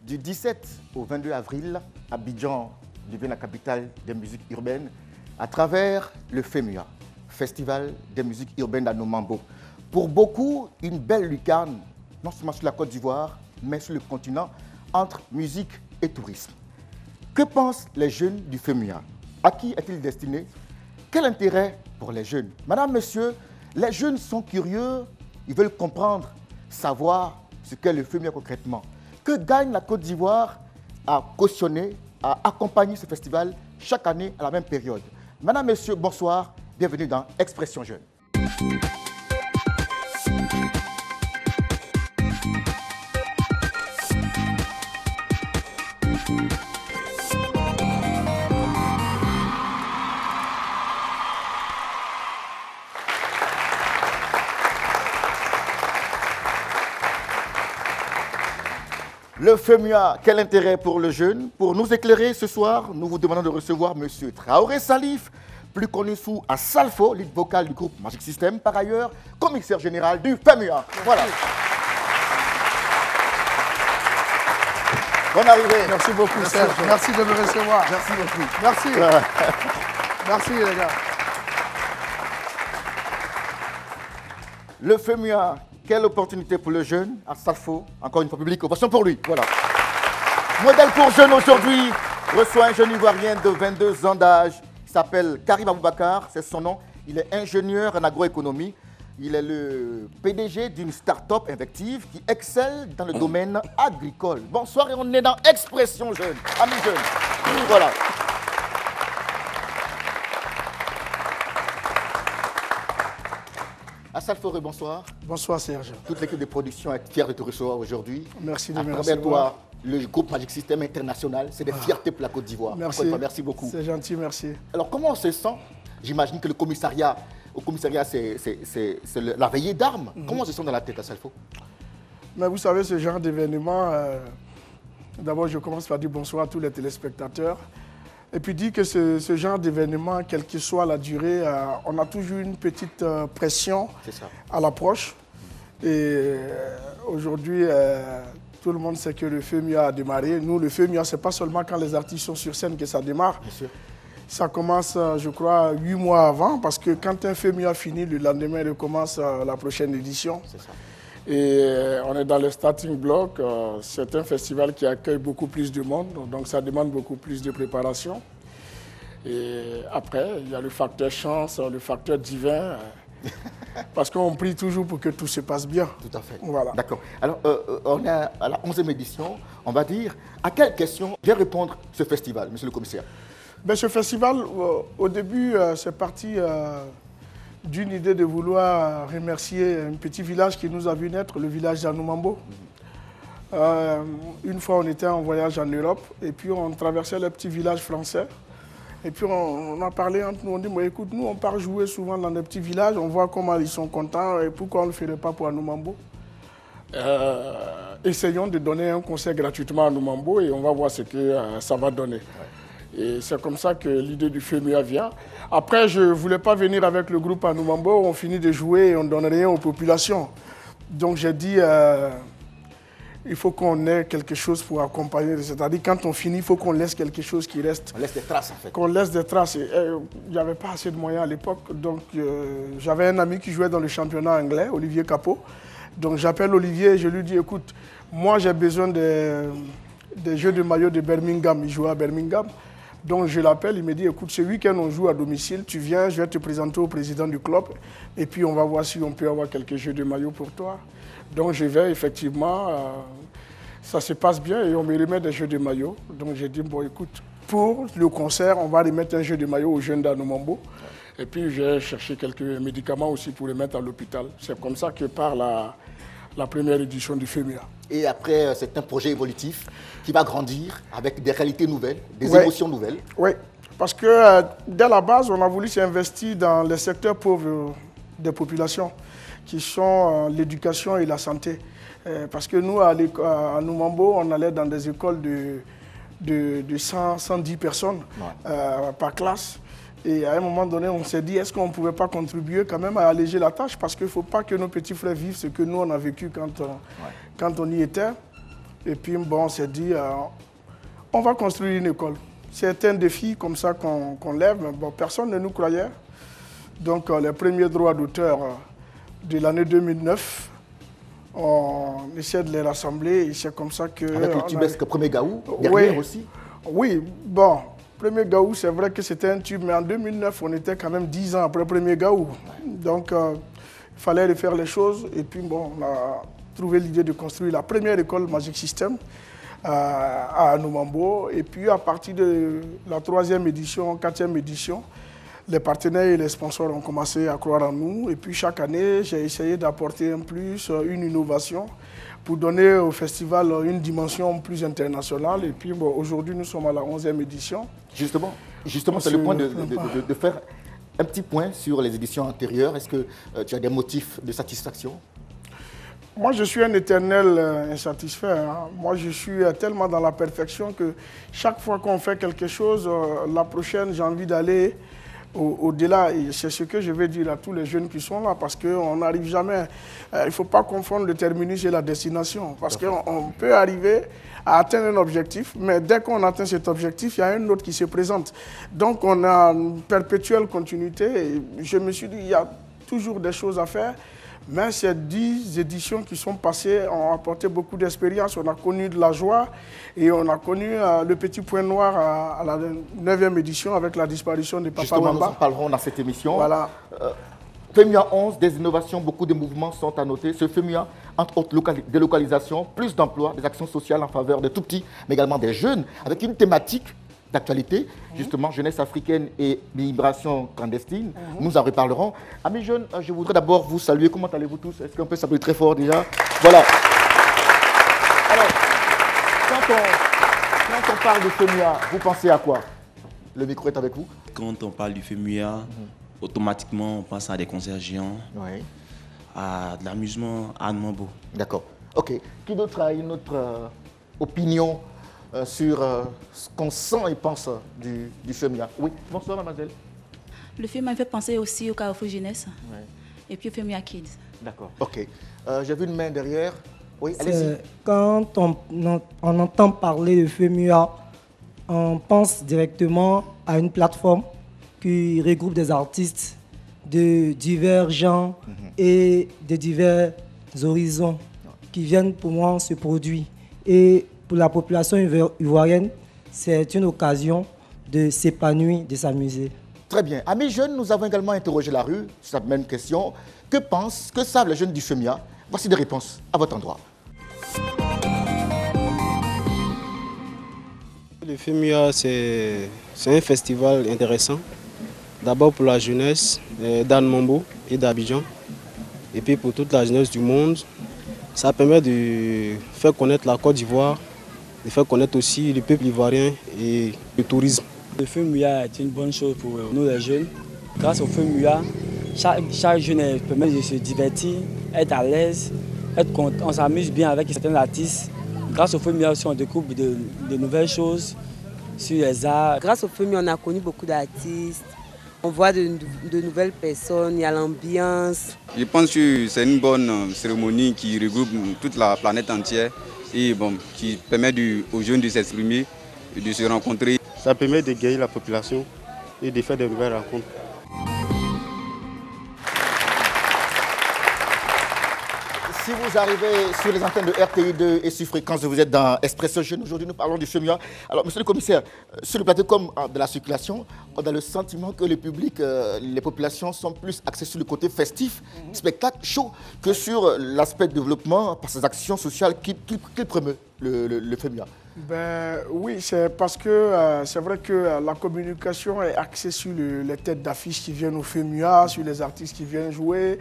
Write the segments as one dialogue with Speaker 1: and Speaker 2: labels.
Speaker 1: Du 17 au 22 avril, Abidjan devient la capitale des musiques urbaines à travers le FEMUA, Festival des musiques urbaines à Nomambo. Pour beaucoup, une belle lucarne, non seulement sur la Côte d'Ivoire, mais sur le continent, entre musique et tourisme. Que pensent les jeunes du FEMUA? À qui est-il destiné? Quel intérêt pour les jeunes? Madame, monsieur, les jeunes sont curieux, ils veulent comprendre, savoir ce qu'est le FEMUA concrètement. Que gagne la Côte d'Ivoire à cautionner, à accompagner ce festival chaque année à la même période? Madame, monsieur, bonsoir, bienvenue dans Expression Jeune. Le FEMUA, quel intérêt pour le jeune? Pour nous éclairer ce soir, nous vous demandons de recevoir M. Traoré Salif, plus connu sous Asalfo, lead vocal du groupe Magic System, par ailleurs commissaire général du FEMUA. Voilà. Bonne arrivée.
Speaker 2: Merci beaucoup, Serge. Merci de me recevoir.
Speaker 1: Merci beaucoup.
Speaker 2: Merci. Merci, les gars.
Speaker 1: Le FEMUA, quelle opportunité pour le jeune, Asalfo, encore une fois publique, ovation pour lui. Voilà. Modèle pour jeunes aujourd'hui, reçoit un jeune Ivoirien de 22 ans d'âge. Il s'appelle Karim Aboubakar, c'est son nom. Il est ingénieur en agroéconomie. Il est le PDG d'une start-up Invective qui excelle dans le domaine agricole. Bonsoir et on est dans Expression Jeune, amis jeunes. Voilà. Asalfo, bonsoir.
Speaker 2: Bonsoir, Serge.
Speaker 1: Toute l'équipe de production est fière de te recevoir aujourd'hui.
Speaker 2: Merci de me
Speaker 1: recevoir. À travers toi, le groupe Magic System International, c'est des fiertés pour la Côte d'Ivoire.
Speaker 2: Merci.
Speaker 1: Merci beaucoup.
Speaker 2: C'est gentil, merci.
Speaker 1: Alors, comment on se sent? J'imagine que au commissariat, c'est la veillée d'armes. Comment on se sent dans la tête, Asalfo?
Speaker 2: Mais vous savez, ce genre d'événement, d'abord, je commence par dire bonsoir à tous les téléspectateurs. Et puis dire que ce genre d'événement, quelle que soit la durée, on a toujours une petite pression à l'approche. Et aujourd'hui, tout le monde sait que le FEMUA a démarré. Nous, le FEMUA, ce n'est pas seulement quand les artistes sont sur scène que ça démarre. Bien sûr. Ça commence, je crois, 8 mois avant, parce que quand un FEMUA finit, le lendemain, il commence la prochaine édition. C'est ça. Et on est dans le starting block. C'est un festival qui accueille beaucoup plus de monde, donc ça demande beaucoup plus de préparation. Et après, il y a le facteur chance, le facteur divin, parce qu'on prie toujours pour que tout se passe bien.
Speaker 1: Tout à fait.
Speaker 2: Voilà.
Speaker 1: D'accord. Alors, on est à la 11e édition. On va dire, à quelle question vient répondre ce festival, monsieur le commissaire?
Speaker 2: Ben, ce festival, au début, c'est parti d'une idée de vouloir remercier un petit village qui nous a vu naître, le village d'Anoumambo. Une fois, on était en voyage en Europe et puis on traversait le petit village français. Et puis on a parlé entre nous, on dit, écoute, nous on part jouer souvent dans des petits villages, on voit comment ils sont contents et pourquoi on ne le ferait pas pour Anoumambo. Essayons de donner un concert gratuitement à Anoumambo et on va voir ce que ça va donner. Et c'est comme ça que l'idée du FEMUA vient. Après, je ne voulais pas venir avec le groupe Anoumambo, on finit de jouer et on ne donne rien aux populations. Donc j'ai dit, il faut qu'on ait quelque chose pour accompagner. C'est-à-dire quand on finit, il faut qu'on laisse quelque chose qui reste.
Speaker 1: On laisse des traces en fait.
Speaker 2: Qu'on laisse des traces. Il n'y avait pas assez de moyens à l'époque. Donc j'avais un ami qui jouait dans le championnat anglais, Olivier Capot. Donc j'appelle Olivier et je lui dis, écoute, moi j'ai besoin des jeux de maillot de Birmingham. Il jouait à Birmingham. Donc je l'appelle, il me dit, écoute, ce week-end on joue à domicile, tu viens, je vais te présenter au président du club et puis on va voir si on peut avoir quelques jeux de maillot pour toi. Donc je vais, effectivement, ça se passe bien et on me remet des jeux de maillot. Donc j'ai dit, bon écoute, pour le concert, on va remettre un jeu de maillot aux jeunes d'Anoumambo. Et puis j'ai cherché quelques médicaments aussi pour les mettre à l'hôpital. C'est comme ça que part la première édition du FEMUA.
Speaker 1: Et après, c'est un projet évolutif qui va grandir avec des réalités nouvelles, des émotions nouvelles.
Speaker 2: Oui, parce que dès la base, on a voulu s'investir dans les secteurs pauvres des populations, qui sont l'éducation et la santé. Parce que nous, à Anoumambo, on allait dans des écoles de 100, 110 personnes par classe. Et à un moment donné, on s'est dit, est-ce qu'on ne pouvait pas contribuer quand même à alléger la tâche? Parce qu'il ne faut pas que nos petits frères vivent ce que nous, on a vécu quand on y était. Et puis, bon, on s'est dit, on va construire une école. C'est un défi comme ça qu'on lève, mais bon, personne ne nous croyait. Donc, les premiers droits d'auteur de l'année 2009, on essaie de les rassembler et c'est comme ça que...
Speaker 1: Avec le tubesque Premier Gaou, derrière aussi.
Speaker 2: Oui, bon, Premier Gaou, c'est vrai que c'était un tube, mais en 2009, on était quand même 10 ans après Premier Gaou. Donc, il fallait refaire les choses et puis, bon, on a trouvé l'idée de construire la première école Magic System à Anoumambo. Et puis, à partir de la 3e édition, 4e édition, les partenaires et les sponsors ont commencé à croire en nous. Et puis chaque année, j'ai essayé d'apporter un plus, une innovation pour donner au festival une dimension plus internationale. Et puis bon, aujourd'hui, nous sommes à la 11e édition.
Speaker 1: Justement c'est le point de faire un petit point sur les éditions antérieures. Est-ce que tu as des motifs de satisfaction?
Speaker 2: Moi, je suis un éternel insatisfait. Hein. Moi, je suis tellement dans la perfection que chaque fois qu'on fait quelque chose, la prochaine, j'ai envie d'aller au-delà, et c'est ce que je vais dire à tous les jeunes qui sont là, parce qu'on n'arrive jamais, il ne faut pas confondre le terminus et la destination, parce qu'on peut arriver à atteindre un objectif, mais dès qu'on atteint cet objectif, il y a un autre qui se présente. Donc on a une perpétuelle continuité, et je me suis dit, il y a toujours des choses à faire, mais ces 10 éditions qui sont passées ont apporté beaucoup d'expérience. On a connu de la joie et on a connu le petit point noir à la 9e édition avec la disparition de Papa
Speaker 1: Justement,
Speaker 2: Wamba.
Speaker 1: nous en parlerons dans cette émission.
Speaker 2: Voilà.
Speaker 1: FEMUA 11, des innovations, beaucoup de mouvements sont à noter. Ce FEMUA, entre autres délocalisation, plus d'emplois, des actions sociales en faveur des tout-petits, mais également des jeunes, avec une thématique d'actualité, justement, jeunesse africaine et migration clandestine. Nous en reparlerons. Amis jeunes, je voudrais d'abord vous saluer. Comment allez-vous tous? Est-ce qu'on peut s'appeler très fort déjà? Voilà. Alors, quand on parle de FEMUA, vous pensez à quoi? Le micro est avec vous.
Speaker 3: Quand on parle du FEMUA, automatiquement, on pense à des concerts géants, à de l'amusement, à Anoumambo.
Speaker 1: D'accord. OK. Qui d'autre a une autre opinion sur ce qu'on sent et pense du FEMUA? Oui, bonsoir mademoiselle.
Speaker 4: Le film m'a fait penser aussi au Carrefour Jeunesse et puis au FEMUA Kids.
Speaker 1: D'accord, ok. J'ai vu une main derrière. Oui, allez-y.
Speaker 5: Quand on entend parler de FEMUA, on pense directement à une plateforme qui regroupe des artistes de divers genres et de divers horizons qui viennent pour moi se produire. Et pour la population ivoirienne, c'est une occasion de s'épanouir, de s'amuser.
Speaker 1: Très bien. Amis jeunes, nous avons également interrogé la rue sur cette même question. Que savent les jeunes du FEMUA? Voici des réponses à votre endroit.
Speaker 6: Le FEMUA, c'est un festival intéressant. D'abord pour la jeunesse d'Anoumambo et d'Abidjan. Et puis pour toute la jeunesse du monde. Ça permet de faire connaître la Côte d'Ivoire, de faire connaître aussi le peuple ivoirien et le tourisme.
Speaker 7: Le FEMUA est une bonne chose pour nous les jeunes. Grâce au FEMUA, chaque jeune permet de se divertir, être à l'aise, on s'amuse bien avec certains artistes. Grâce au FEMUA aussi, on découvre de nouvelles choses sur les arts.
Speaker 8: Grâce au FEMUA, on a connu beaucoup d'artistes. On voit de nouvelles personnes, il y a l'ambiance.
Speaker 9: Je pense que c'est une bonne cérémonie qui regroupe toute la planète entière et bon, qui permet aux jeunes de s'exprimer et de se rencontrer.
Speaker 6: Ça permet de gagner la population et de faire de nouvelles rencontres.
Speaker 1: Si vous arrivez sur les antennes de RTI2 et sur Fréquence, vous êtes dans Expresso Jeune. Aujourd'hui, nous parlons du FEMUA. Alors, monsieur le commissaire, sur le plateau comme de la circulation, on a le sentiment que le public, les populations sont plus axées sur le côté festif, spectacle, show, que sur l'aspect développement par ces actions sociales qui promeut le FEMUA.
Speaker 2: Ben, oui, c'est parce que c'est vrai que la communication est axée sur les têtes d'affiche qui viennent au FEMUA, sur les artistes qui viennent jouer.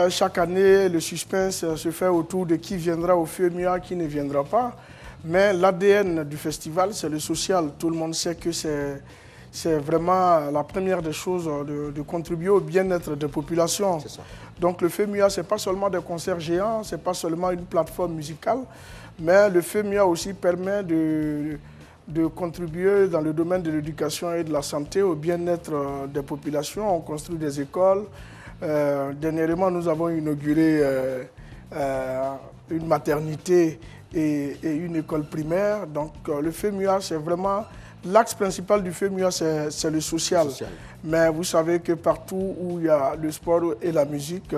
Speaker 2: Chaque année, le suspense se fait autour de qui viendra au FEMUA, qui ne viendra pas. Mais l'ADN du festival, c'est le social. Tout le monde sait que c'est vraiment la première des choses de contribuer au bien-être des populations. Donc le FEMUA, ce n'est pas seulement des concerts géants, ce n'est pas seulement une plateforme musicale, mais le FEMUA aussi permet de contribuer dans le domaine de l'éducation et de la santé au bien-être des populations. On construit des écoles. Dernièrement, nous avons inauguré une maternité et une école primaire. Donc le FEMUA, c'est vraiment l'axe principal du FEMUA, c'est le social. Mais vous savez que partout où il y a le sport et la musique,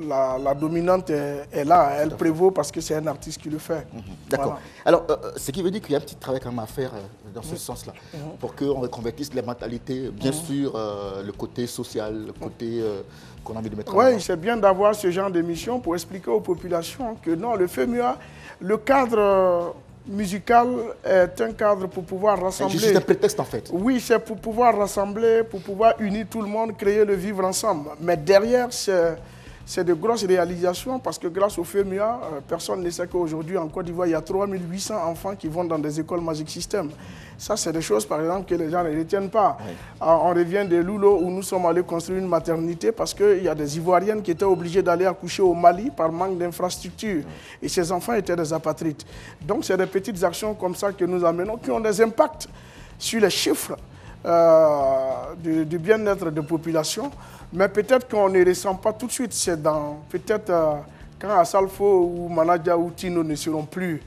Speaker 2: la dominante est là, elle prévaut parce que c'est un artiste qui le fait.
Speaker 1: D'accord. Voilà. Alors, ce qui veut dire qu'il y a un petit travail quand même à faire dans ce sens-là, pour qu'on reconvertisse les mentalités, bien sûr, le côté social, le côté qu'on a envie de mettre en avant.
Speaker 2: Oui, c'est bien d'avoir ce genre d'émission pour expliquer aux populations que non, le FEMUA, le cadre musical est un cadre pour pouvoir rassembler.
Speaker 1: C'est juste un prétexte en fait.
Speaker 2: Oui, c'est pour pouvoir rassembler, pour pouvoir unir tout le monde, créer le vivre ensemble. Mais derrière, c'est de grosses réalisations parce que grâce au FEMUA, personne ne sait qu'aujourd'hui en Côte d'Ivoire, il y a 3800 enfants qui vont dans des écoles Magic System. Ça, c'est des choses, par exemple, que les gens ne retiennent pas. Oui. On revient de Loulo où nous sommes allés construire une maternité parce qu'il y a des Ivoiriennes qui étaient obligées d'aller accoucher au Mali par manque d'infrastructures. Et ces enfants étaient des apatrides. Donc, c'est des petites actions comme ça que nous amenons qui ont des impacts sur les chiffres du bien-être de population. Mais peut-être qu'on ne ressent pas tout de suite. C'est dans peut-être quand Assalfo ou Manadja ou Tino ne seront plus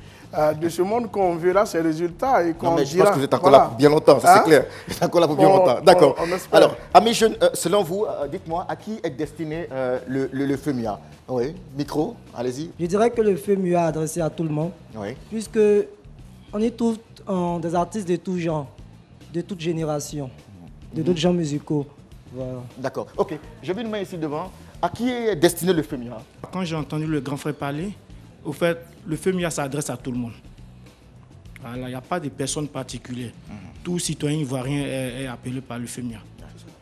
Speaker 2: de ce monde qu'on verra ces résultats et qu'on dira...
Speaker 1: Je pense que vous êtes encore là pour bien longtemps, c'est clair. Vous êtes encore là pour bien longtemps. D'accord. Alors, amis jeunes, selon vous, dites-moi, à qui est destiné le FEMUA? Oui, micro, allez-y.
Speaker 5: Je dirais que le FEMUA est adressé à tout le monde, puisque on y trouve des artistes de tout genre, de toute génération, de d'autres genres musicaux. Voilà.
Speaker 1: D'accord. Ok. J'ai vu une main ici devant. À qui est destiné le FEMUA?
Speaker 10: Quand j'ai entendu le grand frère parler, au fait, le FEMUA s'adresse à tout le monde. Voilà, il n'y a pas de personne particulière. Tout citoyen ivoirien est appelé par le FEMUA.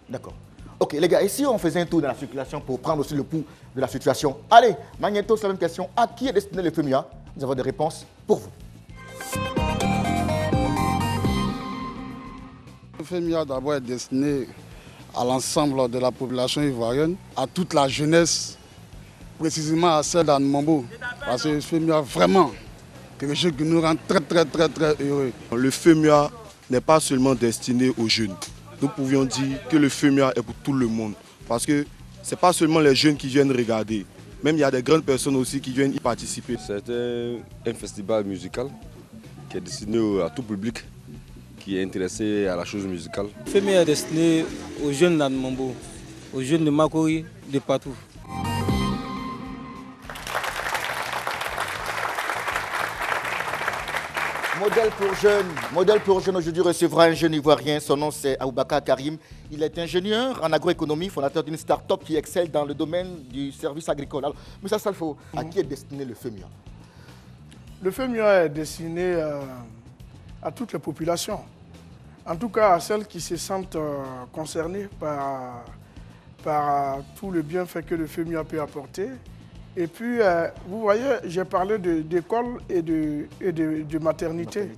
Speaker 1: D'accord. Ok, les gars, ici on faisait un tour dans la circulation pour prendre aussi le pouls de la situation. Allez, Magneto, c'est la même question. À qui est destiné le FEMUA? Nous avons des réponses pour vous.
Speaker 11: Le FEMUA d'abord est destiné à l'ensemble de la population ivoirienne, à toute la jeunesse, précisément à celle d'Anmambo. Parce que le FEMUA, vraiment, quelque chose qui nous rend très heureux.
Speaker 12: Le FEMUA n'est pas seulement destiné aux jeunes. Nous pouvions dire que le FEMUA est pour tout le monde. Parce que ce n'est pas seulement les jeunes qui viennent regarder. Même il y a des grandes personnes aussi qui viennent y participer.
Speaker 13: C'est un festival musical qui est destiné à tout public qui est intéressé à la chose musicale.
Speaker 14: Le FEMUA est destiné aux jeunes d'Anmambo, aux jeunes de Makori, de partout.
Speaker 1: Modèle pour jeunes, aujourd'hui recevra un jeune ivoirien, son nom c'est Aboubakar Karim. Il est ingénieur en agroéconomie, fondateur d'une start-up qui excelle dans le domaine du service agricole. Alors, M. Salfo, à qui est destiné le FEMUA?
Speaker 2: Le FEMUA est destiné à toutes les populations. En tout cas, à celles qui se sentent concernées par tout le bienfait que le FEMUA peut apporter. Et puis, vous voyez, j'ai parlé d'école et de maternité.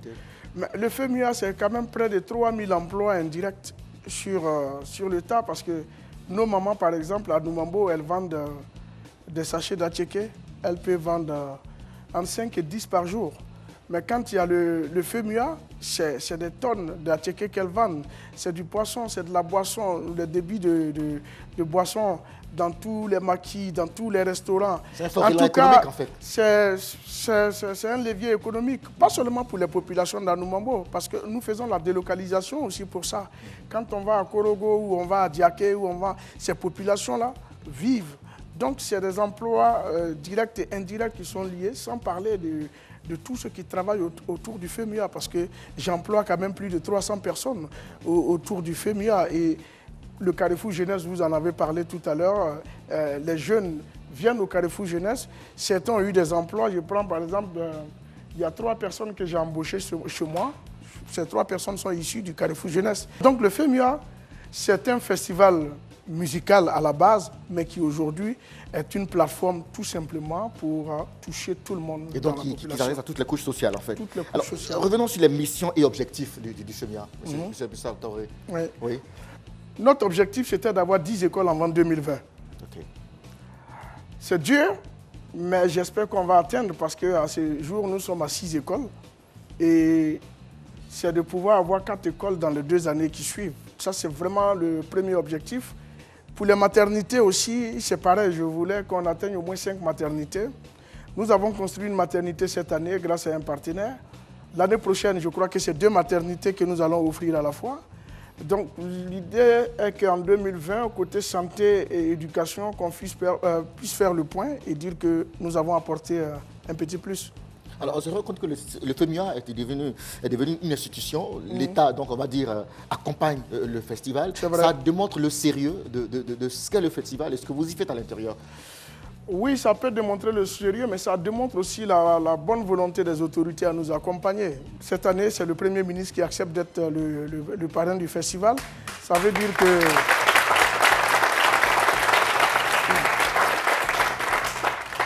Speaker 2: Mais le FEMUA, c'est quand même près de 3000 emplois indirects sur le tas, parce que nos mamans, par exemple, à Noumambo, elles vendent des sachets d'attiéké. Elles peuvent vendre entre 5 et 10 par jour. Mais quand il y a le FEMUA, c'est des tonnes d'attiéké qu'elles vendent. C'est du poisson, c'est de la boisson, le débit de boisson dans tous les maquis, dans tous les restaurants.
Speaker 1: C'est un format économique en fait.
Speaker 2: C'est un levier économique, pas seulement pour les populations d'Anoumambo, parce que nous faisons la délocalisation aussi pour ça. Quand on va à Korogo ou on va à Diaké, ces populations-là vivent. Donc c'est des emplois directs et indirects qui sont liés, sans parler de tous ceux qui travaillent autour du FEMUA, parce que j'emploie quand même plus de 300 personnes autour du FEMUA. Et le Carrefour Jeunesse, vous en avez parlé tout à l'heure, les jeunes viennent au Carrefour Jeunesse, certains ont eu des emplois. Je prends par exemple, il y a 3 personnes que j'ai embauchées chez moi. Ces 3 personnes sont issues du Carrefour Jeunesse. Donc le FEMUA, c'est un festival musical à la base, mais qui aujourd'hui est une plateforme tout simplement pour toucher tout le monde.
Speaker 1: Et donc qui s'adresse à toutes les couches sociales en fait.
Speaker 2: Toutes les couches sociales.
Speaker 1: Revenons sur les missions et objectifs du FEMUA.
Speaker 2: Oui. Notre objectif, c'était d'avoir 10 écoles avant 2020.
Speaker 1: Okay.
Speaker 2: C'est dur, mais j'espère qu'on va atteindre, parce qu'à ce jour, nous sommes à 6 écoles. Et c'est de pouvoir avoir 4 écoles dans les 2 années qui suivent. Ça, c'est vraiment le premier objectif. Pour les maternités aussi, c'est pareil. Je voulais qu'on atteigne au moins 5 maternités. Nous avons construit une maternité cette année grâce à un partenaire. L'année prochaine, je crois que c'est 2 maternités que nous allons offrir à la fois. Donc l'idée est qu'en 2020, côté santé et éducation, qu'on puisse faire le point et dire que nous avons apporté un petit plus.
Speaker 1: Alors, on se rend compte que le FEMUA est devenu une institution. L'État, donc, on va dire, accompagne le festival. Ça démontre le sérieux de ce qu'est le festival et ce que vous y faites à l'intérieur.
Speaker 2: Oui, ça peut démontrer le sérieux, mais ça démontre aussi la bonne volonté des autorités à nous accompagner. Cette année, c'est le Premier ministre qui accepte d'être le parrain du festival. Ça veut dire que...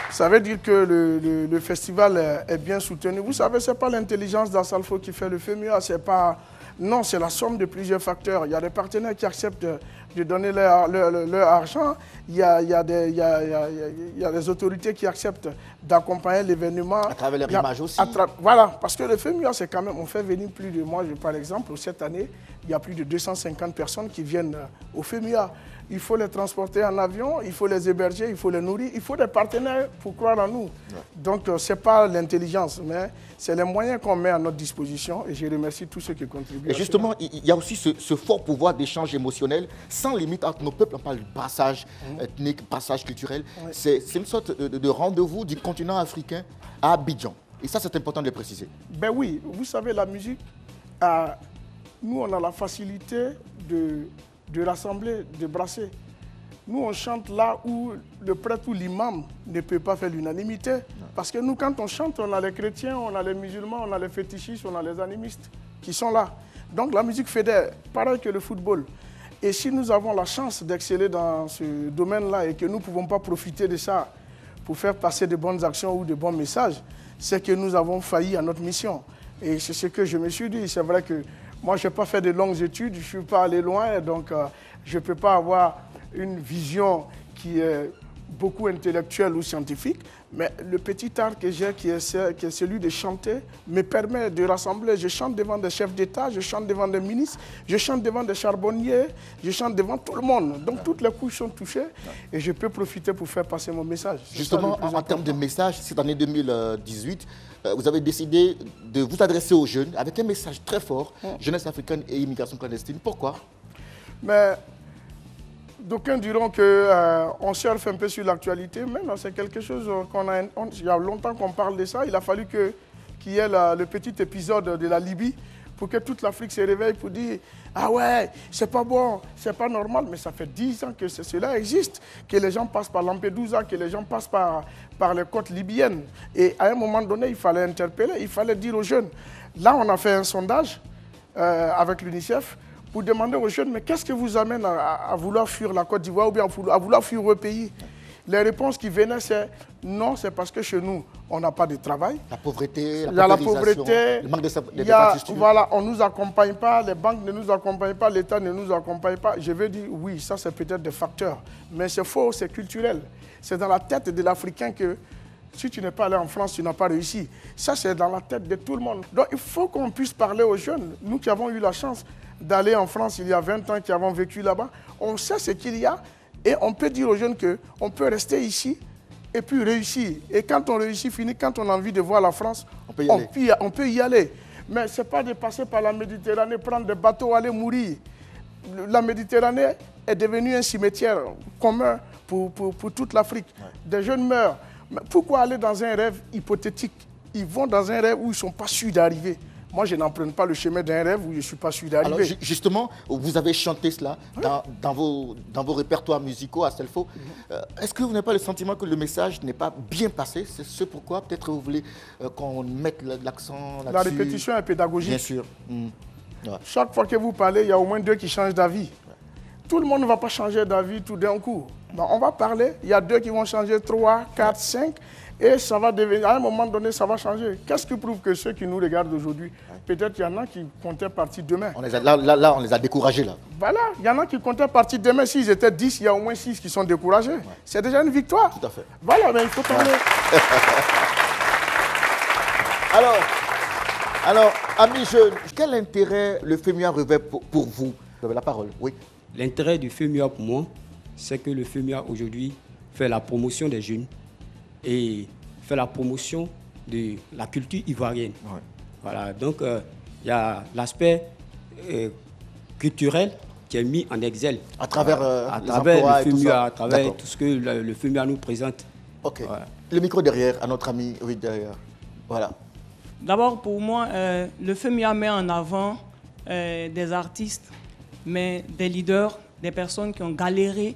Speaker 2: Ça veut dire que le festival est bien soutenu. Vous savez, ce n'est pas l'intelligence d'Assalfo qui fait le FEMUA, c'est pas... Non, c'est la somme de plusieurs facteurs. Il y a des partenaires qui acceptent de donner leur argent. Il y a des autorités qui acceptent d'accompagner l'événement. À
Speaker 1: travers leur image aussi.
Speaker 2: Voilà, parce que le FEMUA, c'est quand même... On fait venir plus de... Moi, par exemple, cette année, il y a plus de 250 personnes qui viennent au FEMUA. Il faut les transporter en avion, il faut les héberger, il faut les nourrir. Il faut des partenaires pour croire en nous. Ouais. Donc, ce n'est pas l'intelligence, mais c'est les moyens qu'on met à notre disposition. Et je remercie tous ceux qui contribuent.
Speaker 1: Et justement, il y a aussi ce fort pouvoir d'échange émotionnel sans limite entre nos peuples. On parle de brassage ethnique, brassage culturel. Ouais. C'est une sorte de rendez-vous du continent africain à Abidjan. Et ça, c'est important de le préciser.
Speaker 2: Ben oui, vous savez, la musique, nous, on a la facilité de rassembler, de brasser. Nous, on chante là où le prêtre ou l'imam ne peut pas faire l'unanimité. Parce que nous, quand on chante, on a les chrétiens, on a les musulmans, on a les fétichistes, on a les animistes qui sont là. Donc la musique fédère, pareil que le football. Et si nous avons la chance d'exceller dans ce domaine-là et que nous ne pouvons pas profiter de ça pour faire passer de bonnes actions ou de bons messages, c'est que nous avons failli à notre mission. Et c'est ce que je me suis dit. C'est vrai que moi, je n'ai pas fait de longues études, je ne suis pas allé loin, donc je ne peux pas avoir une vision qui est beaucoup intellectuelle ou scientifique, mais le petit art que j'ai, qui est celui de chanter, me permet de rassembler. Je chante devant des chefs d'État, je chante devant des ministres, je chante devant des charbonniers, je chante devant tout le monde. Donc toutes les couches sont touchées et je peux profiter pour faire passer mon message.
Speaker 1: Justement, en termes de message, cette année 2018, vous avez décidé de vous adresser aux jeunes avec un message très fort, jeunesse africaine et immigration clandestine. Pourquoi?
Speaker 2: Mais d'aucuns diront qu'on surfe un peu sur l'actualité, mais non, c'est quelque chose il y a longtemps qu'on parle de ça. Il a fallu qu'il y ait le petit épisode de la Libye pour que toute l'Afrique se réveille pour dire « Ah ouais, c'est pas bon, c'est pas normal ». Mais ça fait 10 ans que cela existe, que les gens passent par Lampedusa, que les gens passent par les côtes libyennes. Et à un moment donné, il fallait interpeller, il fallait dire aux jeunes. Là, on a fait un sondage avec l'UNICEF pour demander aux jeunes, mais qu'est-ce que vous amène à vouloir fuir la Côte d'Ivoire ou bien à vouloir fuir le pays? Les réponses qui venaient, c'est non, c'est parce que chez nous, on n'a pas de travail.
Speaker 1: La pauvreté,
Speaker 2: la pauvreté,
Speaker 1: le manque d'infrastructures.
Speaker 2: Voilà, on ne nous accompagne pas, les banques ne nous accompagnent pas, l'État ne nous accompagne pas. Je veux dire, oui, ça c'est peut-être des facteurs, mais c'est faux, c'est culturel. C'est dans la tête de l'Africain que si tu n'es pas allé en France, tu n'as pas réussi. Ça, c'est dans la tête de tout le monde. Donc, il faut qu'on puisse parler aux jeunes. Nous qui avons eu la chance d'aller en France il y a 20 ans, qui avons vécu là-bas, on sait ce qu'il y a et on peut dire aux jeunes qu'on peut rester ici et puis réussir. Et quand on réussit, quand on a envie de voir la France, on peut y aller. Mais ce n'est pas de passer par la Méditerranée, prendre des bateaux, aller mourir. La Méditerranée est devenue un cimetière commun pour toute l'Afrique. Ouais. Des jeunes meurent. Mais pourquoi aller dans un rêve hypothétique? Ils vont dans un rêve où ils ne sont pas sûrs d'arriver. Moi, je n'emprunte pas le chemin d'un rêve où je ne suis pas sûr d'arriver.
Speaker 1: Alors, justement, vous avez chanté cela dans vos répertoires musicaux à Assalfo. Est-ce que vous n'avez pas le sentiment que le message n'est pas bien passé? C'est ce pourquoi peut-être vous voulez qu'on mette l'accent là-dessus?
Speaker 2: La répétition est pédagogique.
Speaker 1: Bien sûr.
Speaker 2: Ouais. Chaque fois que vous parlez, il y a au moins 2 qui changent d'avis. Ouais. Tout le monde ne va pas changer d'avis tout d'un coup. Donc, on va parler, il y a 2 qui vont changer, 3, 4, 5. Et ça va devenir, à un moment donné, ça va changer. Qu'est-ce qui prouve que ceux qui nous regardent aujourd'hui, peut-être qu'il y en a qui comptaient partir demain.
Speaker 1: Là, on les a découragés. Là.
Speaker 2: Voilà, il y en a qui comptaient partir demain. S'ils étaient 10, il y a au moins 6 qui sont découragés. Ouais. C'est déjà une victoire.
Speaker 1: Tout à fait.
Speaker 2: Voilà, mais il faut parler.
Speaker 1: Alors, amis jeunes, quel intérêt le FEMUA revêt pour vous? Vous avez la parole, oui.
Speaker 15: L'intérêt du FEMUA pour moi, c'est que le FEMUA aujourd'hui fait la promotion des jeunes et
Speaker 14: fait la promotion de la culture ivoirienne.
Speaker 1: Ouais.
Speaker 14: Voilà, donc il y a l'aspect culturel qui est mis en exergue.
Speaker 1: À travers,
Speaker 14: le FEMUA, à travers tout ce que le FEMUA nous présente.
Speaker 1: Ok.
Speaker 14: Voilà.
Speaker 1: Le micro derrière, à notre ami, oui, derrière. Voilà.
Speaker 16: D'abord, pour moi, le FEMUA met en avant des artistes, mais des leaders, des personnes qui ont galéré,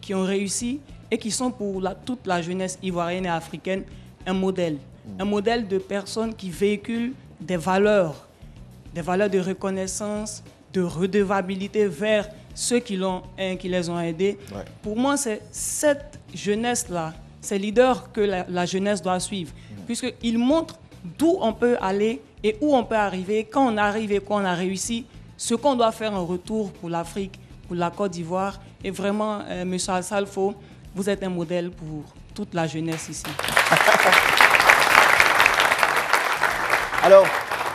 Speaker 16: qui ont réussi et qui sont pour toute la jeunesse ivoirienne et africaine un modèle. Un modèle de personnes qui véhiculent des valeurs de reconnaissance, de redevabilité vers ceux qui les ont aidés. Ouais. Pour moi, c'est cette jeunesse-là, ces leaders que la jeunesse doit suivre, puisqu'ils montrent d'où on peut aller et où on peut arriver, quand on arrive et quand on a réussi, ce qu'on doit faire en retour pour l'Afrique, pour la Côte d'Ivoire. Et vraiment, M. Assalfo, vous êtes un modèle pour toute la jeunesse ici.
Speaker 1: Alors,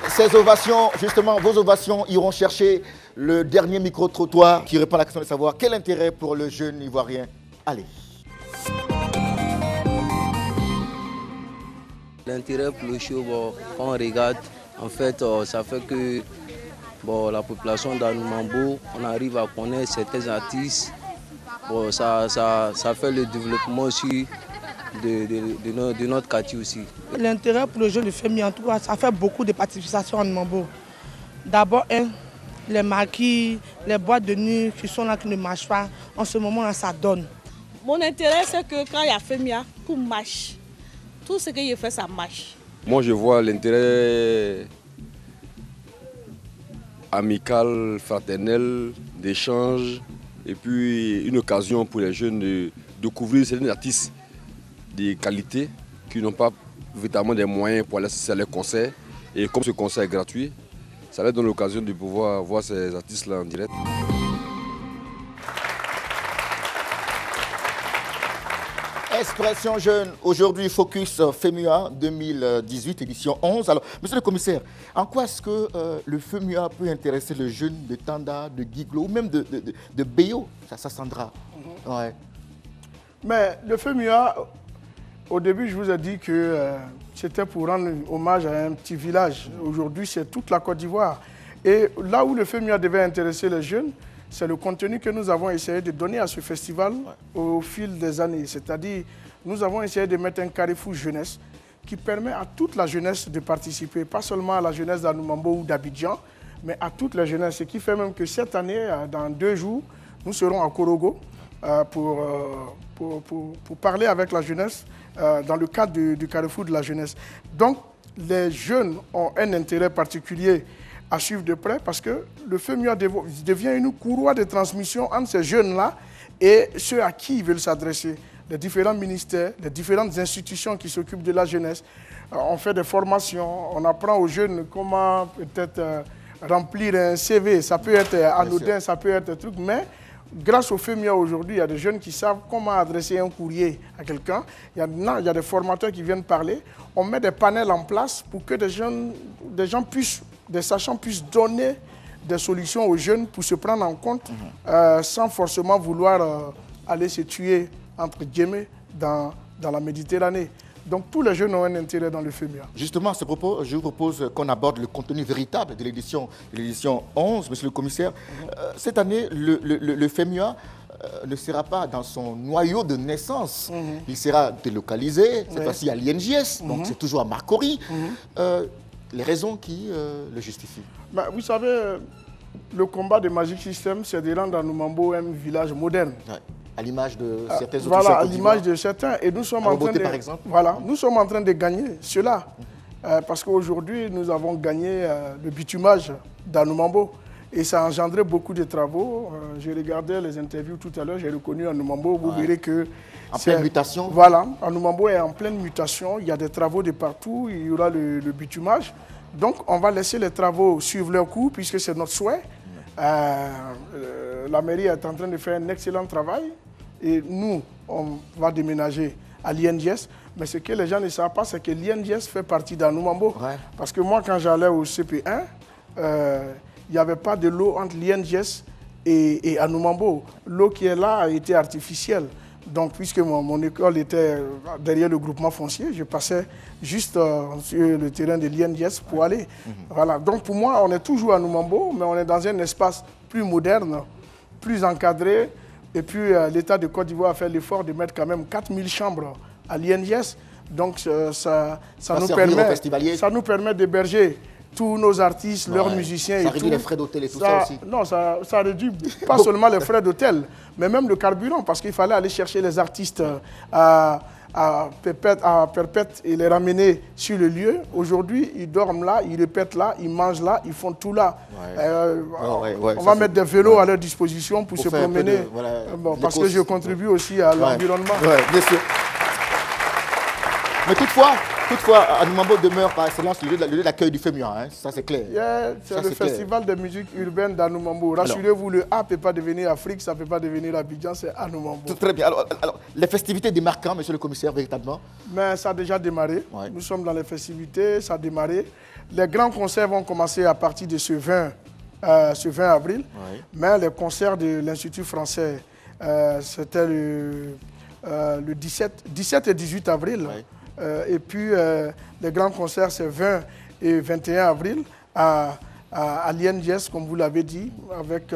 Speaker 1: ces ovations, justement, vos ovations iront chercher le dernier micro-trottoir qui répond à la question de savoir quel intérêt pour le jeune Ivoirien. Allez.
Speaker 15: L'intérêt pour le show, bon, quand on regarde, en fait, ça fait que bon, la population d'Anoumambo, on arrive à connaître certains artistes. Bon, ça fait le développement aussi de notre quartier aussi.
Speaker 17: L'intérêt pour le jeu de FEMUA, en tout cas, ça fait beaucoup de participation en Mambo. D'abord, les maquis, les boîtes de nuit qui sont là, qui ne marchent pas, en ce moment-là, ça donne.
Speaker 18: Mon intérêt, c'est que quand il y a FEMUA, tout marche. Tout ce qu'il fait, ça marche.
Speaker 13: Moi, je vois l'intérêt amical, fraternel, d'échange, et puis une occasion pour les jeunes de découvrir certains artistes de qualité qui n'ont pas véritablement des moyens pour aller assister à leurs concerts. Et comme ce concert est gratuit, ça leur donne l'occasion de pouvoir voir ces artistes-là en direct.
Speaker 1: Expression jeune, aujourd'hui Focus FEMUA 2018, édition 11. Alors, monsieur le commissaire, en quoi est-ce que le FEMUA peut intéresser le jeune de Tanda, de Guiglo ou même de Béo, ça Sandra? Ouais.
Speaker 2: Mais le FEMUA, au début, je vous ai dit que c'était pour rendre hommage à un petit village. Aujourd'hui, c'est toute la Côte d'Ivoire. Et là où le FEMUA devait intéresser les jeunes, c'est le contenu que nous avons essayé de donner à ce festival au fil des années. C'est-à-dire, nous avons essayé de mettre un carrefour jeunesse qui permet à toute la jeunesse de participer, pas seulement à la jeunesse d'Anoumambo ou d'Abidjan, mais à toute la jeunesse. Ce qui fait même que cette année, dans 2 jours, nous serons à Korogo pour parler avec la jeunesse dans le cadre du carrefour de la jeunesse. Donc, les jeunes ont un intérêt particulier à suivre de près parce que le FEMUA devient une courroie de transmission entre ces jeunes-là et ceux à qui ils veulent s'adresser. Les différents ministères, les différentes institutions qui s'occupent de la jeunesse. On fait des formations, on apprend aux jeunes comment peut-être remplir un CV. Ça peut être anodin, ça peut être un truc, mais grâce au FEMUA aujourd'hui, il y a des jeunes qui savent comment adresser un courrier à quelqu'un. Il y a des formateurs qui viennent parler. On met des panels en place pour que des sachants puissent donner des solutions aux jeunes pour se prendre en compte sans forcément vouloir aller se tuer, entre guillemets, dans la Méditerranée. Donc tous les jeunes ont un intérêt dans le FEMUA.
Speaker 1: Justement, à ce propos, je vous propose qu'on aborde le contenu véritable de l'édition 11, monsieur le commissaire. Cette année, le FEMUA ne sera pas dans son noyau de naissance. Il sera délocalisé, cette fois-ci à l'INJS, donc c'est toujours à Marcory. Les raisons qui le justifient?
Speaker 2: Ben, vous savez, le combat de Magic System, c'est de rendre Anoumambo un village moderne.
Speaker 1: Ouais. À l'image de certains autres.
Speaker 2: Voilà, à l'image de certains. Et nous sommes en train de,
Speaker 1: par exemple.
Speaker 2: Voilà, nous sommes en train de gagner cela. Parce qu'aujourd'hui, nous avons gagné le bitumage d'Anoumambo. Et ça a engendré beaucoup de travaux. J'ai regardé les interviews tout à l'heure, j'ai reconnu Anoumambo. Vous verrez que...
Speaker 1: En pleine mutation?
Speaker 2: Voilà, Anoumambo est en pleine mutation. Il y a des travaux de partout. Il y aura le bitumage. Donc, on va laisser les travaux suivre leur cours, puisque c'est notre souhait. La mairie est en train de faire un excellent travail. Et nous, on va déménager à l'INJS. Mais ce que les gens ne savent pas, c'est que l'INJS fait partie d'Anoumambo. Ouais. Parce que moi, quand j'allais au CP1, il n'y avait pas de l'eau entre l'INJS et Anoumambo. L'eau qui est là a été artificielle. Donc, puisque mon école était derrière le groupement foncier, je passais juste sur le terrain de l'INDS pour aller. Voilà. Donc, pour moi, on est toujours à Noumambo, mais on est dans un espace plus moderne, plus encadré. Et puis, l'État de Côte d'Ivoire a fait l'effort de mettre quand même 4000 chambres à l'INDS. Donc, ça nous permet d'héberger tous nos artistes, leurs musiciens et tout. Ça
Speaker 1: réduit les frais d'hôtel et tout ça aussi.
Speaker 2: Non, ça réduit pas seulement les frais d'hôtel, mais même le carburant, parce qu'il fallait aller chercher les artistes à Perpète et les ramener sur le lieu. Aujourd'hui, ils dorment là, ils répètent là, ils mangent là, ils font tout là. On va mettre des vélos à leur disposition pour se promener, parce que je contribue aussi à l'environnement.
Speaker 1: Bien sûr. Mais toutefois, à Noumambo demeure par excellence le lieu d'accueil du FEMUA, hein, ça c'est clair.
Speaker 2: C'est le festival de musique urbaine d'Anoumambo. Rassurez-vous, le A ne peut pas devenir Afrique, ça ne peut pas devenir Abidjan, c'est Anoumambo.
Speaker 1: Très bien. Alors, les festivités démarrent quand, monsieur le commissaire, véritablement?
Speaker 2: Mais ça a déjà démarré. Nous sommes dans les festivités, ça a démarré. Les grands concerts vont commencer à partir de ce 20 avril. Mais les concerts de l'Institut français, c'était le 17 et 18 avril. Et puis, les grands concerts, c'est 20 et 21 avril à l'INDS, comme vous l'avez dit, avec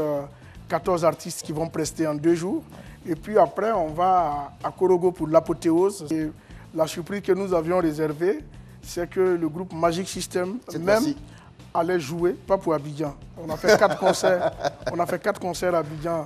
Speaker 2: 14 artistes qui vont prester en 2 jours. Et puis après, on va à Korogo pour l'apothéose. Et la surprise que nous avions réservée, c'est que le groupe Magic System allait jouer, pas pour Abidjan. On a fait 4 concerts. On a fait 4 concerts à Abidjan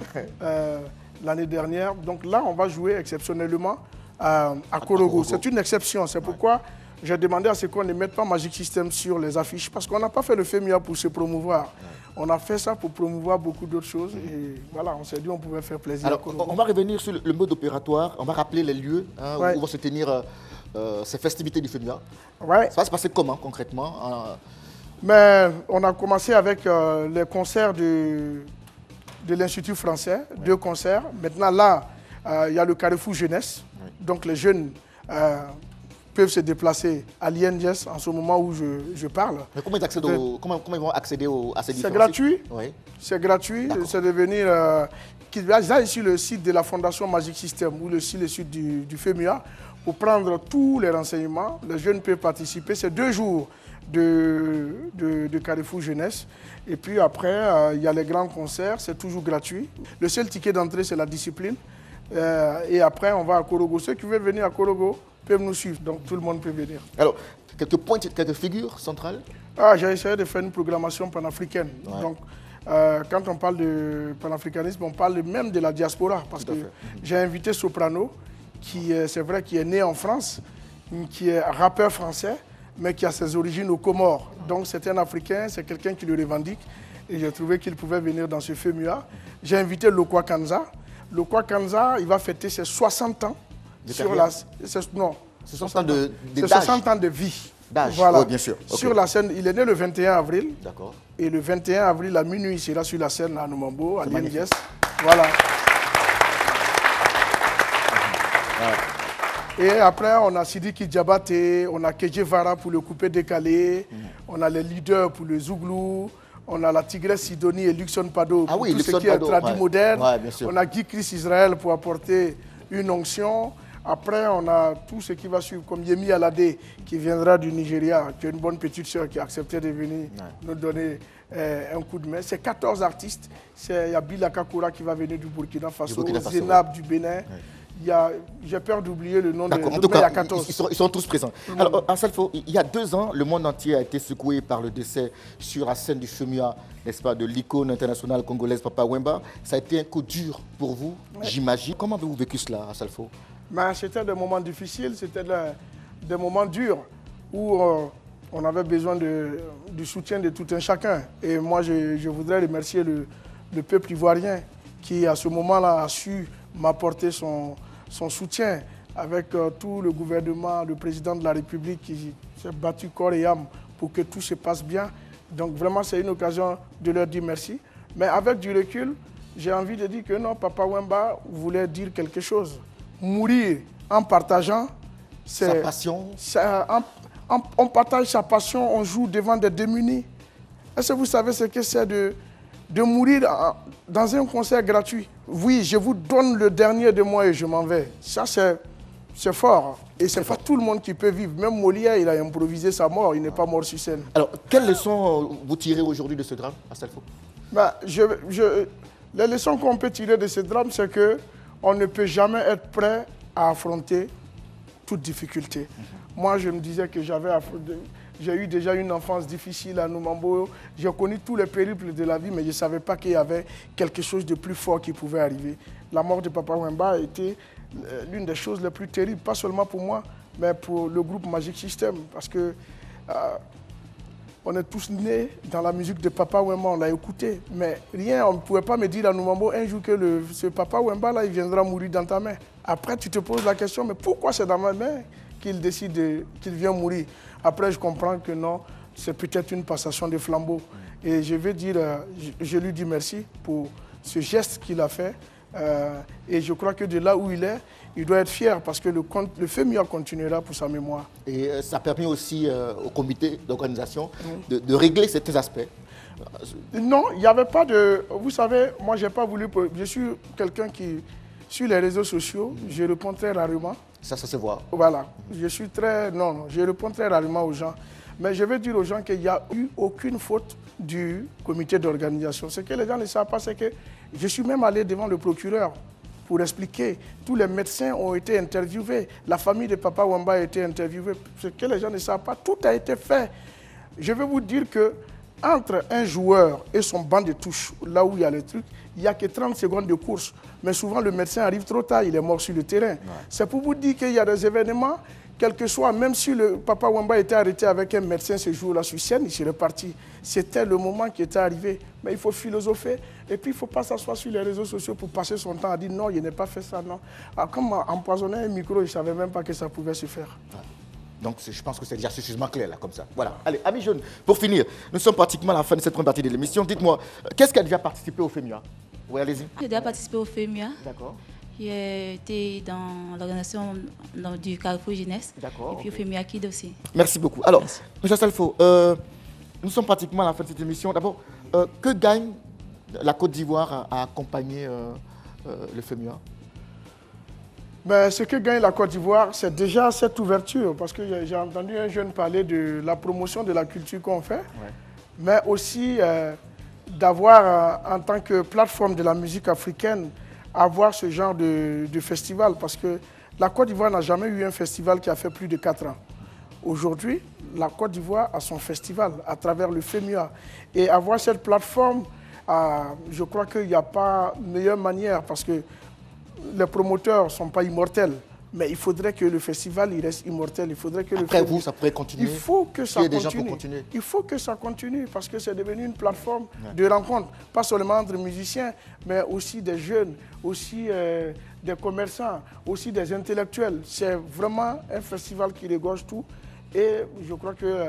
Speaker 2: l'année dernière. Donc là, on va jouer exceptionnellement à Korogo. C'est une exception. C'est pourquoi j'ai demandé à ce qu'on ne mette pas Magic System sur les affiches. Parce qu'on n'a pas fait le FEMUA pour se promouvoir. On a fait ça pour promouvoir beaucoup d'autres choses. Et voilà, on s'est dit qu'on pouvait faire plaisir à Korogo.
Speaker 1: On va revenir sur le mode opératoire. On va rappeler les lieux où vont se tenir ces festivités du FEMUA. Ça va se passer comment concrètement?
Speaker 2: Mais on a commencé avec les concerts de l'Institut français, 2 concerts. Maintenant là, il y a le Carrefour Jeunesse. Donc les jeunes peuvent se déplacer à l'INDS en ce moment où je parle.
Speaker 1: Mais comment ils vont accéder à ces différents sites?
Speaker 2: C'est gratuit. C'est gratuit. C'est de venir... il y a ici le site de la Fondation Magic System ou le site du FEMUA pour prendre tous les renseignements. Les jeunes peuvent participer. C'est 2 jours de Carrefour Jeunesse. Et puis après, il y a les grands concerts. C'est toujours gratuit. Le seul ticket d'entrée, c'est la discipline. Et après, on va à Korogo. Ceux qui veulent venir à Korogo peuvent nous suivre. Donc, tout le monde peut venir.
Speaker 1: Alors, quelques points, quelques figures centrales?
Speaker 2: J'ai essayé de faire une programmation panafricaine. Donc, quand on parle de panafricanisme, on parle même de la diaspora. Parce que j'ai invité Soprano, c'est vrai, qui est né en France, qui est rappeur français, mais qui a ses origines aux Comores. Donc, c'est un Africain, c'est quelqu'un qui le revendique. Et j'ai trouvé qu'il pouvait venir dans ce FEMUA. J'ai invité Lokwa Kanza. Lokwa Kanza, il va fêter ses 60 ans. Non,
Speaker 1: 60 ans de
Speaker 2: 60 ans de vie.
Speaker 1: Voilà. Bien sûr.
Speaker 2: Sur la scène, il est né le 21 avril. D'accord. Et le 21 avril, à minuit, il sera sur la scène à Noumambo, à l'INDS. Voilà. Et après, on a Sidiki Diabaté, on a Keje Vara pour le coupé décalé, on a les leaders pour le Zouglou, on a la Tigresse Sidonie et Luxon Pado pour tout ce qui est traduit moderne. On a Guy Chris Israël pour apporter une onction. Après, on a tout ce qui va suivre, comme Yemi Alade, qui viendra du Nigeria, qui est une bonne petite sœur qui a accepté de venir nous donner un coup de main. C'est 14 artistes. Il y a Bilaka Koura qui va venir du Burkina Faso, Zénab du Bénin. J'ai peur d'oublier le nom de
Speaker 1: en tout cas, il y a 14. Ils sont tous présents. Alors, Ansalfo, il y a 2 ans, le monde entier a été secoué par le décès sur la scène du FEMUA, n'est-ce pas, de l'icône internationale congolaise Papa Wemba. Ça a été un coup dur pour vous, j'imagine. Comment avez-vous vécu cela, Ansalfo?
Speaker 2: C'était des moments difficiles, c'était des moments durs où on avait besoin du soutien de tout un chacun. Et moi, je voudrais remercier le peuple ivoirien qui, à ce moment-là, a su m'apporter son soutien avec tout le gouvernement, le président de la République qui s'est battu corps et âme pour que tout se passe bien. Donc vraiment, c'est une occasion de leur dire merci. Mais avec du recul, j'ai envie de dire que non, Papa Wemba voulait dire quelque chose. Mourir en partageant,
Speaker 1: sa passion.
Speaker 2: On partage sa passion, on joue devant des démunis. Est-ce que vous savez ce que c'est de de mourir dans un concert gratuit. Oui, je vous donne le dernier de moi et je m'en vais. Ça, c'est fort. Et c'est pas tout le monde qui peut vivre. Même Molière, il a improvisé sa mort. Il n'est pas mort sur scène.
Speaker 1: Alors, quelles leçons vous tirez aujourd'hui de ce drame, Assalfo?
Speaker 2: Les leçons qu'on peut tirer de ce drame, c'est qu'on ne peut jamais être prêt à affronter toute difficulté. Moi, je me disais que j'ai eu déjà une enfance difficile à Noumambo. J'ai connu tous les périples de la vie, mais je ne savais pas qu'il y avait quelque chose de plus fort qui pouvait arriver. La mort de Papa Wemba a été l'une des choses les plus terribles, pas seulement pour moi, mais pour le groupe Magic System. Parce que on est tous nés dans la musique de Papa Wemba, on l'a écouté. Mais rien, on ne pouvait pas me dire à Noumambo un jour que ce Papa Wemba, là, il viendra mourir dans ta main. Après, tu te poses la question, mais pourquoi c'est dans ma main qu'il décide qu'il vient mourir? Après, je comprends que non, c'est peut-être une passation de flambeau. Et je vais dire, je lui dis merci pour ce geste qu'il a fait. Et je crois que de là où il est, il doit être fier parce que le FEMIA continuera pour sa mémoire.
Speaker 1: Et ça permet aussi au comité d'organisation de régler certains aspects.
Speaker 2: Non, il n'y avait pas de... Vous savez, moi, je n'ai pas voulu... Je suis quelqu'un qui, sur les réseaux sociaux, je réponds très rarement.
Speaker 1: Ça se voit.
Speaker 2: Voilà. Je suis très... Non, je réponds très rarement aux gens. Mais je veux dire aux gens qu'il n'y a eu aucune faute du comité d'organisation. Ce que les gens ne savent pas, c'est que je suis même allé devant le procureur pour expliquer. Tous les médecins ont été interviewés. La famille de Papa Wemba a été interviewée. Ce que les gens ne savent pas, tout a été fait. Je vais vous dire que entre un joueur et son banc de touche, là où il y a les trucs, il n'y a que 30 secondes de course. Mais souvent, le médecin arrive trop tard, il est mort sur le terrain. Ouais. C'est pour vous dire qu'il y a des événements, quel que soit, même si le Papa Wemba était arrêté avec un médecin ce jour-là sur scène, il serait parti. C'était le moment qui était arrivé. Mais il faut philosopher. Et puis, il ne faut pas s'asseoir sur les réseaux sociaux pour passer son temps à dire non, il n'a pas fait ça, non. Alors, comme empoisonner un micro, je ne savais même pas que ça pouvait se faire. Ouais.
Speaker 1: Donc, je pense que c'est déjà suffisamment clair, là, comme ça. Voilà. Allez, amis jeunes, pour finir, nous sommes pratiquement à la fin de cette première partie de l'émission. Dites-moi, qu'est-ce qui a déjà participé au FEMIA? Oui, allez-y.
Speaker 4: J'ai déjà participé au FEMIA.
Speaker 1: D'accord.
Speaker 4: J'ai été dans l'organisation du Carrefour Jeunesse. D'accord. Et puis au FEMIA Kid aussi.
Speaker 1: Merci beaucoup. Alors, M. Assalfo, nous sommes pratiquement à la fin de cette émission. D'abord, que gagne la Côte d'Ivoire à accompagner le FEMIA?
Speaker 2: Ben, ce que gagne la Côte d'Ivoire, c'est déjà cette ouverture, parce que j'ai entendu un jeune parler de la promotion de la culture qu'on fait, mais aussi d'avoir, en tant que plateforme de la musique africaine, avoir ce genre de festival, parce que la Côte d'Ivoire n'a jamais eu un festival qui a fait plus de 4 ans. Aujourd'hui, la Côte d'Ivoire a son festival à travers le FEMIA. Et avoir cette plateforme, je crois qu'il n'y a pas meilleure manière, parce que les promoteurs ne sont pas immortels, mais il faudrait que le festival il reste immortel. Il faudrait que
Speaker 1: après vous, ça pourrait continuer.
Speaker 2: Il faut que ça
Speaker 1: continue.
Speaker 2: Il faut que ça continue parce que c'est devenu une plateforme de rencontre, pas seulement entre musiciens, mais aussi des jeunes, aussi des commerçants, aussi des intellectuels. C'est vraiment un festival qui regorge tout. Et je crois que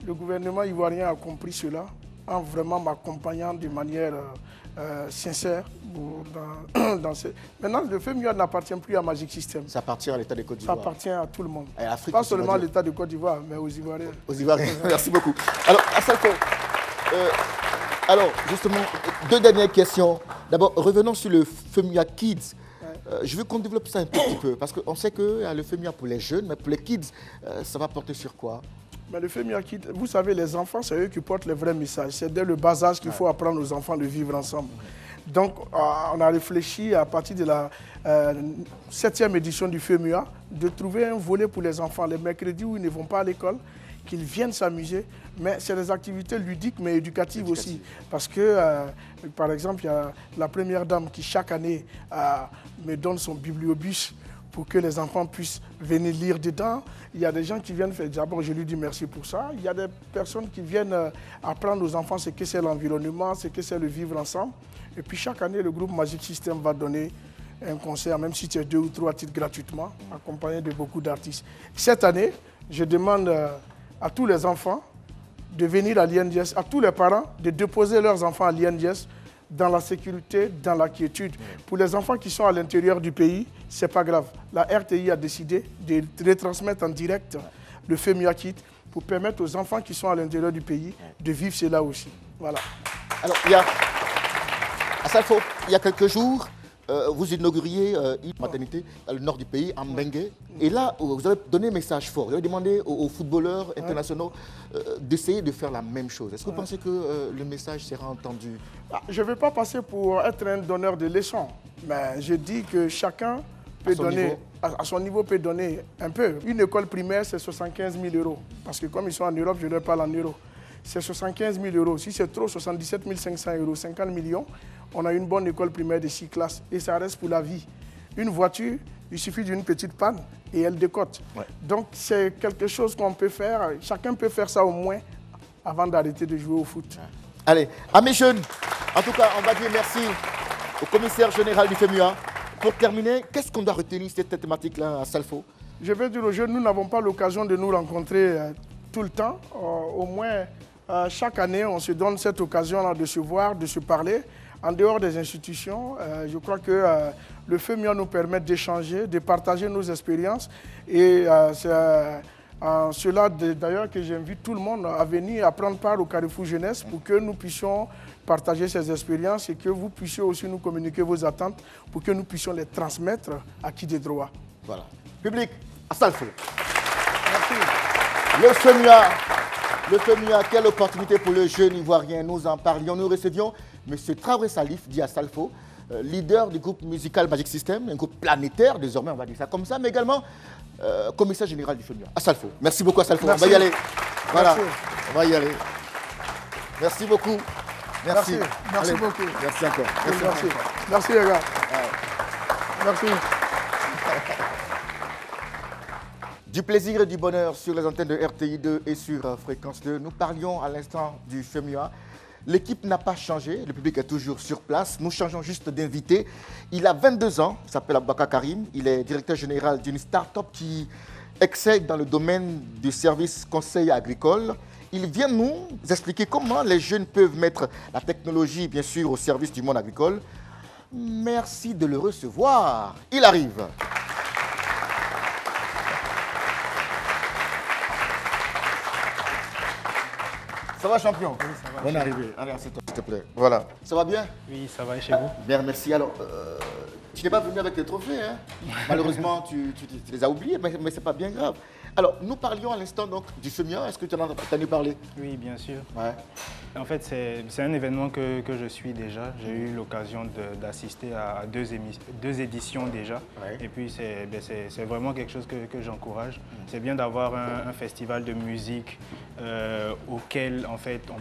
Speaker 2: le gouvernement ivoirien a compris cela en vraiment m'accompagnant de manière sincère. Maintenant, le FEMIA n'appartient plus à Magic System.
Speaker 1: Ça appartient à l'État de Côte d'Ivoire.
Speaker 2: Ça appartient à tout le monde.
Speaker 1: Pas
Speaker 2: seulement à l'État de Côte d'Ivoire, mais aux Ivoiriens.
Speaker 1: Aux Ivoiriens, merci beaucoup. Alors, Assalfo, alors, justement, 2 dernières questions. D'abord, revenons sur le FEMIA Kids. Je veux qu'on développe ça un petit peu, parce qu'on sait qu'il y a le FEMIA pour les jeunes, mais pour les kids, ça va porter sur quoi?
Speaker 2: Mais le FEMIA Kids, vous savez, les enfants, c'est eux qui portent les vrais messages. C'est dès le bas âge qu'il faut apprendre aux enfants de vivre ensemble. Donc, on a réfléchi à partir de la 7e édition du FEMIA de trouver un volet pour les enfants, les mercredis où ils ne vont pas à l'école, qu'ils viennent s'amuser. Mais c'est des activités ludiques, mais éducatives aussi. Parce que, par exemple, il y a la première dame qui, chaque année, me donne son bibliobus pour que les enfants puissent venir lire dedans. Il y a des gens qui viennent faire... D'abord, je lui dis merci pour ça. Il y a des personnes qui viennent apprendre aux enfants ce que c'est l'environnement, ce que c'est le vivre ensemble. Et puis, chaque année, le groupe Magic System va donner un concert, même si c'est 2 ou 3 titres gratuitement, accompagné de beaucoup d'artistes. Cette année, je demande à tous les enfants de venir à l'INDS, à tous les parents de déposer leurs enfants à l'INDS dans la sécurité, dans la quiétude. Pour les enfants qui sont à l'intérieur du pays, ce n'est pas grave. La RTI a décidé de retransmettre en direct le FEMIA Kid pour permettre aux enfants qui sont à l'intérieur du pays de vivre cela aussi. Voilà.
Speaker 1: Alors, il y a À Salfo, il y a quelques jours, vous inauguriez une maternité dans le nord du pays, à Mbengue. Et là, vous avez donné un message fort. Vous avez demandé aux footballeurs internationaux d'essayer de faire la même chose. Est-ce que vous pensez que le message sera entendu?
Speaker 2: Je ne vais pas passer pour être un donneur de leçons, mais je dis que chacun peut donner, à son niveau, peut donner un peu. Une école primaire, c'est 75 000 €. Parce que comme ils sont en Europe, je leur parle en euros. C'est 75 000 €. Si c'est trop, 77 500 €, 50 millions, on a une bonne école primaire de 6 classes. Et ça reste pour la vie. Une voiture, il suffit d'une petite panne et elle décote. Ouais. Donc c'est quelque chose qu'on peut faire. Chacun peut faire ça au moins avant d'arrêter de jouer au foot. Ouais.
Speaker 1: Allez, amis jeunes, en tout cas, on va dire merci au commissaire général du FEMUA. Pour terminer, qu'est-ce qu'on doit retenir cette thématique-là à Salfo?
Speaker 2: Je vais dire aux jeunes, nous n'avons pas l'occasion de nous rencontrer tout le temps. Au moins, chaque année, on se donne cette occasion-là de se voir, de se parler. En dehors des institutions, je crois que le FEMUA nous permet d'échanger, de partager nos expériences. Et c'est cela d'ailleurs que j'invite tout le monde à venir à prendre part au Carrefour Jeunesse pour que nous puissions partager ces expériences et que vous puissiez aussi nous communiquer vos attentes pour que nous puissions les transmettre à qui de droit.
Speaker 1: Voilà. Public, à Salfo. Merci. Le FEMUA, quelle opportunité pour le jeune Ivoirien. Nous en parlions, nous recevions M. Traoré Salif, dit à Salfo, leader du groupe musical Magic System, un groupe planétaire, désormais on va dire ça comme ça, mais également commissaire général du FEMUA, à Salfo. Merci beaucoup à Salfo,
Speaker 2: merci.
Speaker 1: On va y aller. Voilà,
Speaker 2: merci.
Speaker 1: On va y aller. Merci beaucoup.
Speaker 2: Merci, merci beaucoup.
Speaker 1: Merci encore.
Speaker 2: Merci, merci les gars. Merci.
Speaker 1: Du plaisir et du bonheur sur les antennes de RTI2 et sur Fréquence 2. Nous parlions à l'instant du FEMUA. L'équipe n'a pas changé, le public est toujours sur place. Nous changeons juste d'invité. Il a 22 ans, il s'appelle Aboubacar Karim. Il est directeur général d'une start-up qui excelle dans le domaine du service conseil agricole. Il vient nous expliquer comment les jeunes peuvent mettre la technologie, bien sûr, au service du monde agricole. Merci de le recevoir. Il arrive. Ça va, champion?
Speaker 19: Oui, ça va.
Speaker 1: Bonne arrivée. Allez, assieds-toi, s'il te plaît. Voilà. Ça va bien?
Speaker 19: Oui, ça va, et chez vous?
Speaker 1: Bien, merci. Alors, tu n'es pas venu avec tes trophées, hein? Malheureusement, tu les as oubliés, mais ce n'est pas bien grave. Alors, nous parlions à l'instant du FEMUA. Est-ce que tu en as entendu parler?
Speaker 19: Oui, bien sûr.
Speaker 1: Ouais.
Speaker 19: En fait, c'est un événement que je suis déjà. J'ai eu l'occasion d'assister à deux éditions déjà. Ouais. Et puis, c'est vraiment quelque chose que j'encourage. C'est bien d'avoir un festival de musique auquel, en fait, on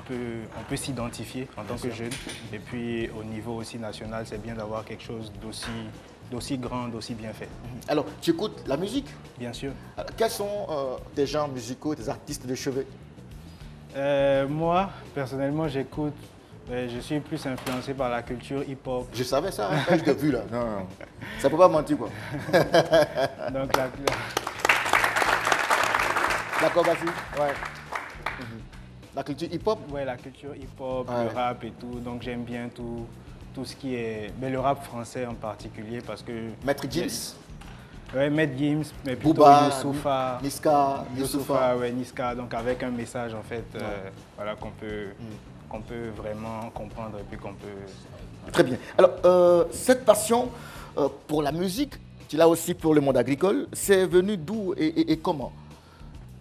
Speaker 19: peut s'identifier en tant que jeune. Et puis, au niveau aussi national, c'est bien d'avoir quelque chose d'aussi grand, d'aussi bien fait.
Speaker 1: Alors, tu écoutes la musique?
Speaker 19: Bien sûr.
Speaker 1: Alors, quels sont tes genres musicaux, tes artistes de chevet?
Speaker 19: Moi, personnellement, j'écoute, je suis plus influencé par la culture hip-hop.
Speaker 1: Je savais ça, hein, quand je t'ai vu là. Non, non. Ça ne peut pas mentir, quoi.
Speaker 19: Donc,
Speaker 1: D'accord, vas-y. Ouais. La culture hip-hop?
Speaker 19: Oui, la culture hip-hop, le rap et tout. Donc, j'aime bien tout ce qui est... Mais le rap français en particulier, parce que...
Speaker 1: Maître Gims?
Speaker 19: Oui, Maître Gims, mais plutôt
Speaker 1: Booba,
Speaker 19: Youssoufa.
Speaker 1: Niska.
Speaker 19: Ouais, Niska, donc avec un message en fait, voilà, qu'on peut vraiment comprendre et puis qu'on peut...
Speaker 1: Très bien. Alors, cette passion pour la musique, tu l'as aussi pour le monde agricole, c'est venu d'où et comment?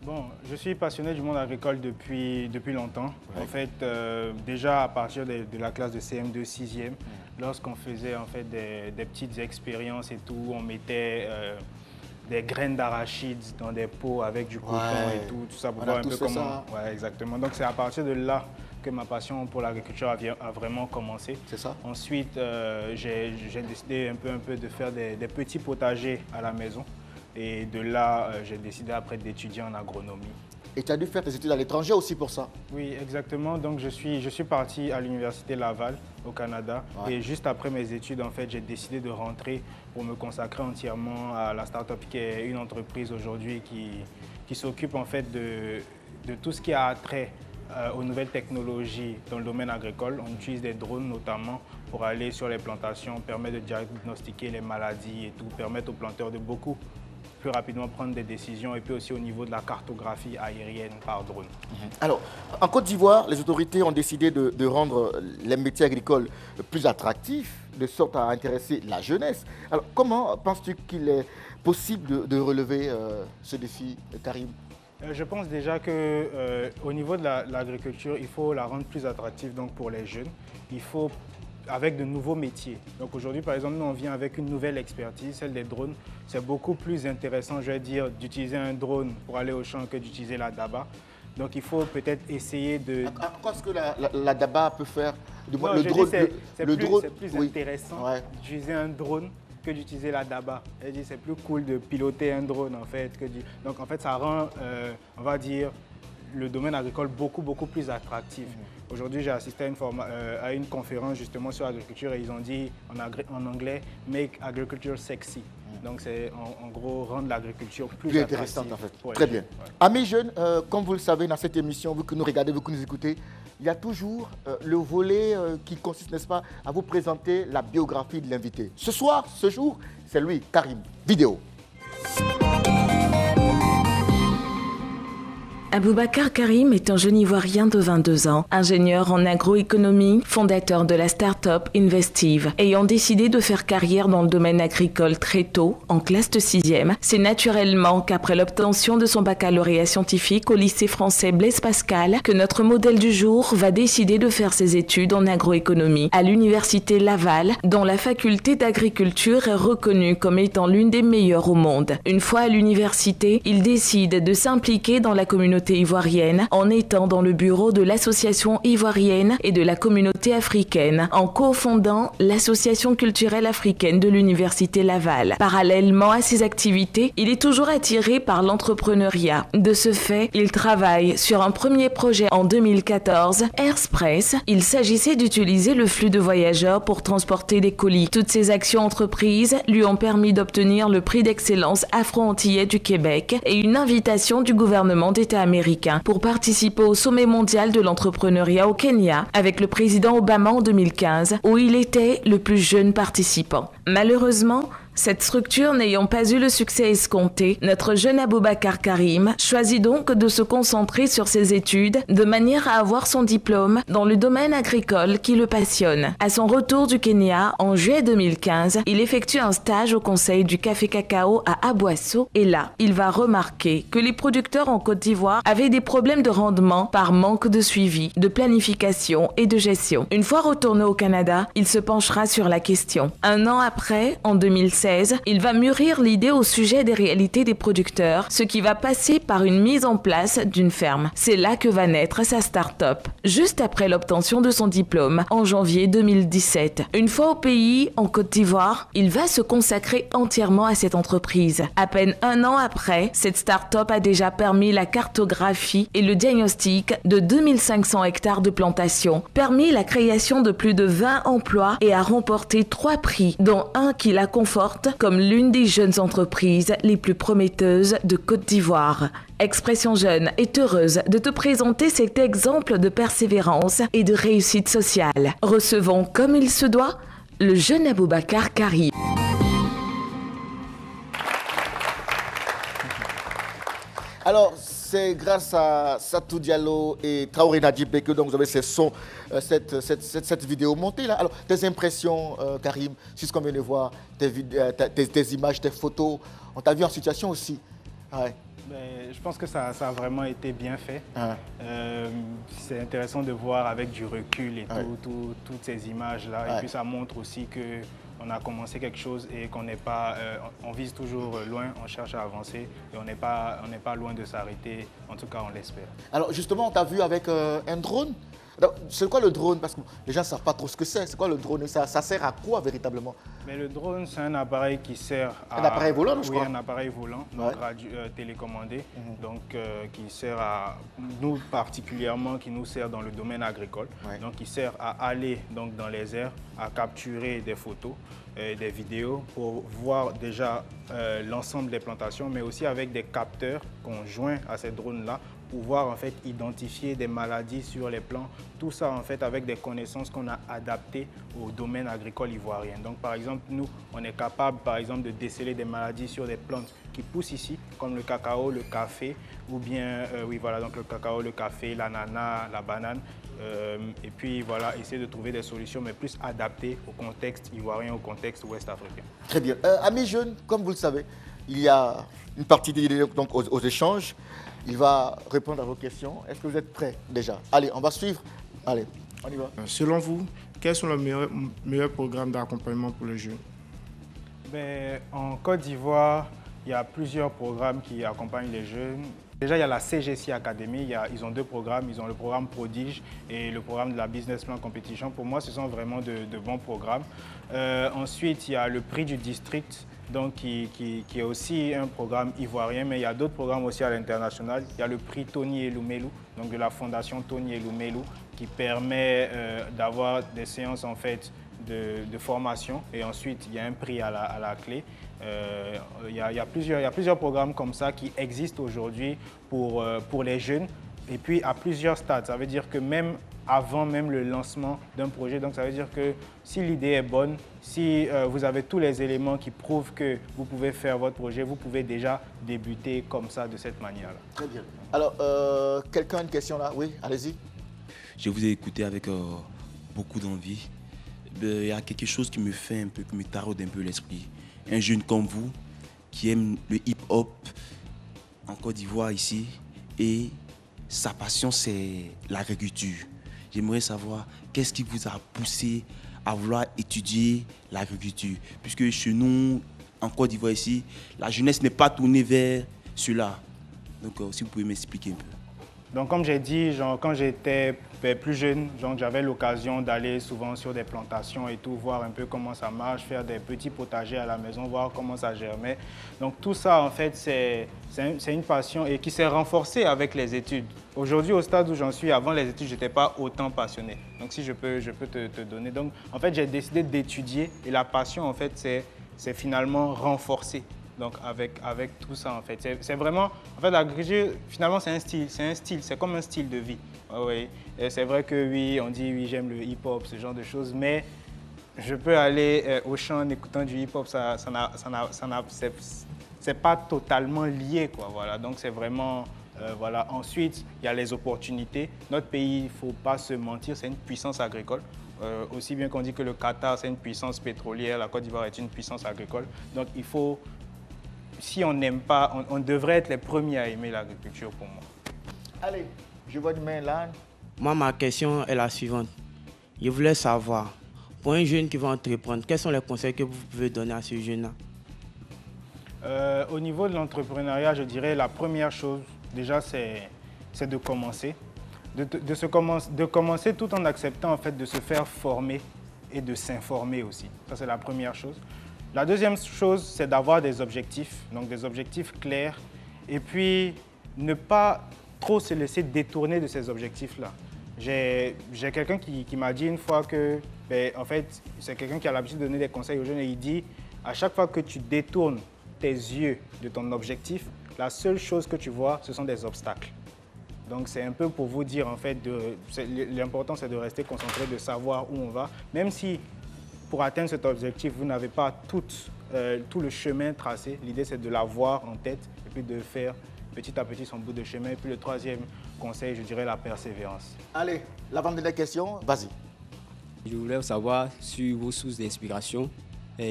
Speaker 19: Bon, je suis passionné du monde agricole depuis longtemps. Ouais. En fait, déjà à partir de la classe de CM2, 6e, lorsqu'on faisait en fait des petites expériences et tout, on mettait des graines d'arachide dans des pots avec du coton et tout ça pour voir un peu comment... Ouais, exactement. Donc c'est à partir de là que ma passion pour l'agriculture a vraiment commencé.
Speaker 1: C'est ça.
Speaker 19: Ensuite, j'ai décidé un peu de faire des petits potagers à la maison. Et de là, j'ai décidé après d'étudier en agronomie.
Speaker 1: Et tu as dû faire tes études à l'étranger aussi pour ça?
Speaker 19: Oui, exactement. Donc je suis parti à l'université Laval au Canada. Ouais. Et juste après mes études, en fait, j'ai décidé de rentrer pour me consacrer entièrement à la start-up qui est une entreprise aujourd'hui qui s'occupe en fait de tout ce qui a trait aux nouvelles technologies dans le domaine agricole. On utilise des drones notamment pour aller sur les plantations, permettre de diagnostiquer les maladies et tout, permettre aux planteurs de beaucoup plus rapidement prendre des décisions et puis aussi au niveau de la cartographie aérienne par drone.
Speaker 1: Alors, en Côte d'Ivoire, les autorités ont décidé de rendre les métiers agricoles plus attractifs, de sorte à intéresser la jeunesse. Alors, comment penses-tu qu'il est possible de relever ce défi, Karim?
Speaker 19: Je pense déjà qu'au niveau de l'agriculture, il faut la rendre plus attractive donc, pour les jeunes. Il faut avec de nouveaux métiers. Donc aujourd'hui, par exemple, nous, on vient avec une nouvelle expertise, celle des drones. C'est beaucoup plus intéressant, je vais dire, d'utiliser un drone pour aller au champ que d'utiliser la daba. Donc il faut peut-être essayer de...
Speaker 1: Quoi est-ce que la daba peut faire?
Speaker 19: Non, le drone, c'est plus intéressant d'utiliser un drone que d'utiliser la daba. C'est plus cool de piloter un drone en fait. Donc en fait, ça rend, on va dire, le domaine agricole beaucoup plus attractif. Aujourd'hui, j'ai assisté à une conférence justement sur l'agriculture et ils ont dit en anglais « Make agriculture sexy ». Donc c'est en gros rendre l'agriculture plus
Speaker 1: intéressante en fait. Très bien. Ouais. Amis jeunes, comme vous le savez dans cette émission, vous que nous regardez, vous que nous écoutez, il y a toujours le volet qui consiste, n'est-ce pas, à vous présenter la biographie de l'invité. Ce soir, ce jour, c'est lui, Karim. Vidéo.
Speaker 20: Aboubacar Karim est un jeune Ivoirien de 22 ans, ingénieur en agroéconomie, fondateur de la start-up Investive. Ayant décidé de faire carrière dans le domaine agricole très tôt, en classe de 6e, c'est naturellement qu'après l'obtention de son baccalauréat scientifique au lycée français Blaise Pascal, que notre modèle du jour va décider de faire ses études en agroéconomie à l'université Laval, dont la faculté d'agriculture est reconnue comme étant l'une des meilleures au monde. Une fois à l'université, il décide de s'impliquer dans la communauté ivoirienne en étant dans le bureau de l'association ivoirienne et de la communauté africaine, en cofondant l'association culturelle africaine de l'université Laval. Parallèlement à ses activités, il est toujours attiré par l'entrepreneuriat. De ce fait, il travaille sur un premier projet en 2014, Airspress. Il s'agissait d'utiliser le flux de voyageurs pour transporter des colis. Toutes ces actions entreprises lui ont permis d'obtenir le prix d'excellence afro-antillais du Québec et une invitation du gouvernement d'État américain pour participer au sommet mondial de l'entrepreneuriat au Kenya avec le président Obama en 2015, où il était le plus jeune participant. Malheureusement, cette structure n'ayant pas eu le succès escompté, notre jeune Aboubacar Karim choisit donc de se concentrer sur ses études de manière à avoir son diplôme dans le domaine agricole qui le passionne. À son retour du Kenya, en juillet 2015, il effectue un stage au conseil du café cacao à Aboisseau et là, il va remarquer que les producteurs en Côte d'Ivoire avaient des problèmes de rendement par manque de suivi, de planification et de gestion. Une fois retourné au Canada, il se penchera sur la question. Un an après, en 2016, il va mûrir l'idée au sujet des réalités des producteurs, ce qui va passer par une mise en place d'une ferme. C'est là que va naître sa start-up, juste après l'obtention de son diplôme, en janvier 2017. Une fois au pays, en Côte d'Ivoire, il va se consacrer entièrement à cette entreprise. À peine un an après, cette start-up a déjà permis la cartographie et le diagnostic de 2500 hectares de plantations, permis la création de plus de 20 emplois et a remporté 3 prix, dont un qui la conforte comme l'une des jeunes entreprises les plus prometteuses de Côte d'Ivoire. Expression Jeune est heureuse de te présenter cet exemple de persévérance et de réussite sociale. Recevons comme il se doit le jeune Aboubacar Karim.
Speaker 1: Alors, c'est grâce à Satou Diallo et Traoré Nadjibé que donc vous avez cette vidéo montée là. Alors, tes impressions, Karim, sur ce qu'on vient de voir, tes images, tes photos, on t'a vu en situation aussi. Ouais.
Speaker 19: Mais je pense que ça a vraiment été bien fait. C'est intéressant de voir avec du recul et toutes ces images-là. Et puis ça montre aussi qu'on a commencé quelque chose et qu'on n'est pas, on vise toujours loin, on cherche à avancer et on n'est pas loin de s'arrêter. En tout cas, on l'espère.
Speaker 1: Alors justement, on t'a vu avec un drone. C'est quoi le drone? Parce que les gens ne savent pas trop ce que c'est. C'est quoi le drone? Ça sert à quoi véritablement? Mais
Speaker 19: le drone, c'est un appareil qui sert à...
Speaker 1: Un appareil volant, je crois.
Speaker 19: Oui, un appareil volant, donc télécommandé, donc qui sert à nous particulièrement, qui nous sert dans le domaine agricole. Donc qui sert à aller donc, dans les airs, à capturer des photos, des vidéos pour voir déjà l'ensemble des plantations, mais aussi avec des capteurs qu'on joint à ces drones-là pouvoir en fait identifier des maladies sur les plants. Tout ça en fait avec des connaissances qu'on a adaptées au domaine agricole ivoirien. Donc par exemple, nous, on est capable par exemple de déceler des maladies sur des plantes qui poussent ici, comme le cacao, le café, ou bien, oui voilà, donc le cacao, le café, l'ananas, la banane. Et puis voilà, essayer de trouver des solutions, mais plus adaptées au contexte ivoirien, au contexte ouest africain.
Speaker 1: Très bien. Amis jeunes, comme vous le savez, il y a une partie dédiée donc aux échanges. Il va répondre à vos questions. Est-ce que vous êtes prêts déjà? Allez, on va suivre. Allez, on y va.
Speaker 10: Selon vous, quels sont les meilleurs programmes d'accompagnement pour les jeunes?
Speaker 19: En Côte d'Ivoire, il y a plusieurs programmes qui accompagnent les jeunes. Déjà, il y a la CGC Academy, ils ont 2 programmes. Ils ont le programme Prodige et le programme de la Business Plan Competition. Pour moi, ce sont vraiment de bons programmes. Ensuite, il y a le prix du district, donc qui est aussi un programme ivoirien, mais il y a d'autres programmes aussi à l'international. Il y a le prix Tony Eloumelou, donc de la fondation Tony Eloumelou, qui permet d'avoir des séances en fait de formation, et ensuite il y a un prix à la clé. Il y a plusieurs programmes comme ça qui existent aujourd'hui pour les jeunes, et puis à plusieurs stades. Ça veut dire que même avant même le lancement d'un projet, donc ça veut dire que si l'idée est bonne, si vous avez tous les éléments qui prouvent que vous pouvez faire votre projet, vous pouvez déjà débuter comme ça, de cette manière-là.
Speaker 1: Très bien. Alors, quelqu'un a une question là? Oui, allez-y.
Speaker 3: Je vous ai écouté avec beaucoup d'envie. Il y a quelque chose qui me fait un peu, qui me taraude un peu l'esprit. Un jeune comme vous, qui aime le hip-hop en Côte d'Ivoire ici, et sa passion c'est l'agriculture. J'aimerais savoir qu'est-ce qui vous a poussé à vouloir étudier l'agriculture, puisque chez nous, en Côte d'Ivoire ici, la jeunesse n'est pas tournée vers cela. Donc si vous pouvez m'expliquer un peu.
Speaker 19: Donc comme j'ai dit, quand j'étais plus jeune, j'avais l'occasion d'aller souvent sur des plantations et tout, voir un peu comment ça marche, faire des petits potagers à la maison, voir comment ça germait. Donc tout ça, en fait, c'est une passion et qui s'est renforcée avec les études. Aujourd'hui, au stade où j'en suis, avant les études, je n'étais pas autant passionné. Donc si je peux te donner. Donc en fait, j'ai décidé d'étudier et la passion, en fait, c'est finalement renforcée. Donc avec tout ça en fait, c'est vraiment, en fait l'agriculture finalement c'est un style, c'est comme un style de vie. Oui. C'est vrai que oui, on dit oui j'aime le hip-hop, ce genre de choses, mais je peux aller au champ en écoutant du hip-hop, c'est pas totalement lié quoi, voilà. Donc c'est vraiment, voilà. Ensuite il y a les opportunités. Notre pays, il ne faut pas se mentir, c'est une puissance agricole. Aussi bien qu'on dit que le Qatar c'est une puissance pétrolière, la Côte d'Ivoire est une puissance agricole. Donc il faut, si on n'aime pas, on devrait être les premiers à aimer l'agriculture pour moi.
Speaker 1: Allez, je vois une main là.
Speaker 21: Moi, ma question est la suivante. Je voulais savoir, pour un jeune qui va entreprendre, quels sont les conseils que vous pouvez donner à ce jeune-là?
Speaker 19: Au niveau de l'entrepreneuriat, je dirais la première chose, déjà, c'est de commencer. De commencer tout en acceptant en fait, de se faire former et de s'informer aussi. Ça, c'est la première chose. La deuxième chose, c'est d'avoir des objectifs, donc des objectifs clairs, et puis ne pas trop se laisser détourner de ces objectifs-là. J'ai quelqu'un qui m'a dit une fois que, en fait, c'est quelqu'un qui a l'habitude de donner des conseils aux jeunes, et il dit, à chaque fois que tu détournes tes yeux de ton objectif, la seule chose que tu vois, ce sont des obstacles. Donc c'est un peu pour vous dire, en fait, l'important c'est de rester concentré, de savoir où on va, même si pour atteindre cet objectif, vous n'avez pas tout le chemin tracé. L'idée, c'est de l'avoir en tête et puis de faire petit à petit son bout de chemin. Et puis le troisième conseil, je dirais la persévérance.
Speaker 1: Allez, l'avant-dernière question, vas-y.
Speaker 14: Je voulais savoir sur vos sources d'inspiration.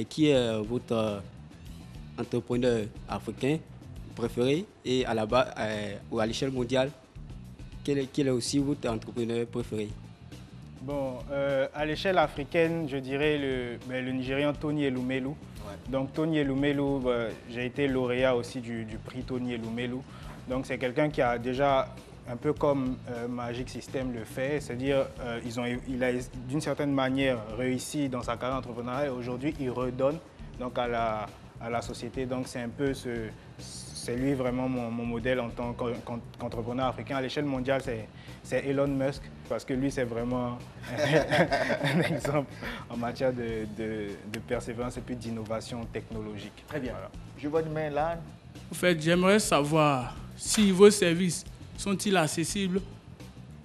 Speaker 14: Qui est votre entrepreneur africain préféré et à l'échelle mondiale, quel est aussi votre entrepreneur préféré?
Speaker 19: Bon, à l'échelle africaine, je dirais le Nigérian Tony Eloumelou. Ouais. Donc Tony Eloumelou, j'ai été lauréat aussi du prix Tony Eloumelou. Donc c'est quelqu'un qui a déjà, un peu comme Magic System le fait, c'est-à-dire il a d'une certaine manière réussi dans sa carrière entrepreneuriale et aujourd'hui il redonne donc, à la société. Donc c'est un peu c'est lui vraiment mon modèle en tant qu'entrepreneur africain. À l'échelle mondiale, c'est Elon Musk, parce que lui, c'est vraiment un exemple en matière de persévérance et puis d'innovation technologique.
Speaker 1: Très bien.
Speaker 19: Voilà.
Speaker 1: Je vois une main là.
Speaker 10: En fait, j'aimerais savoir si vos services sont-ils accessibles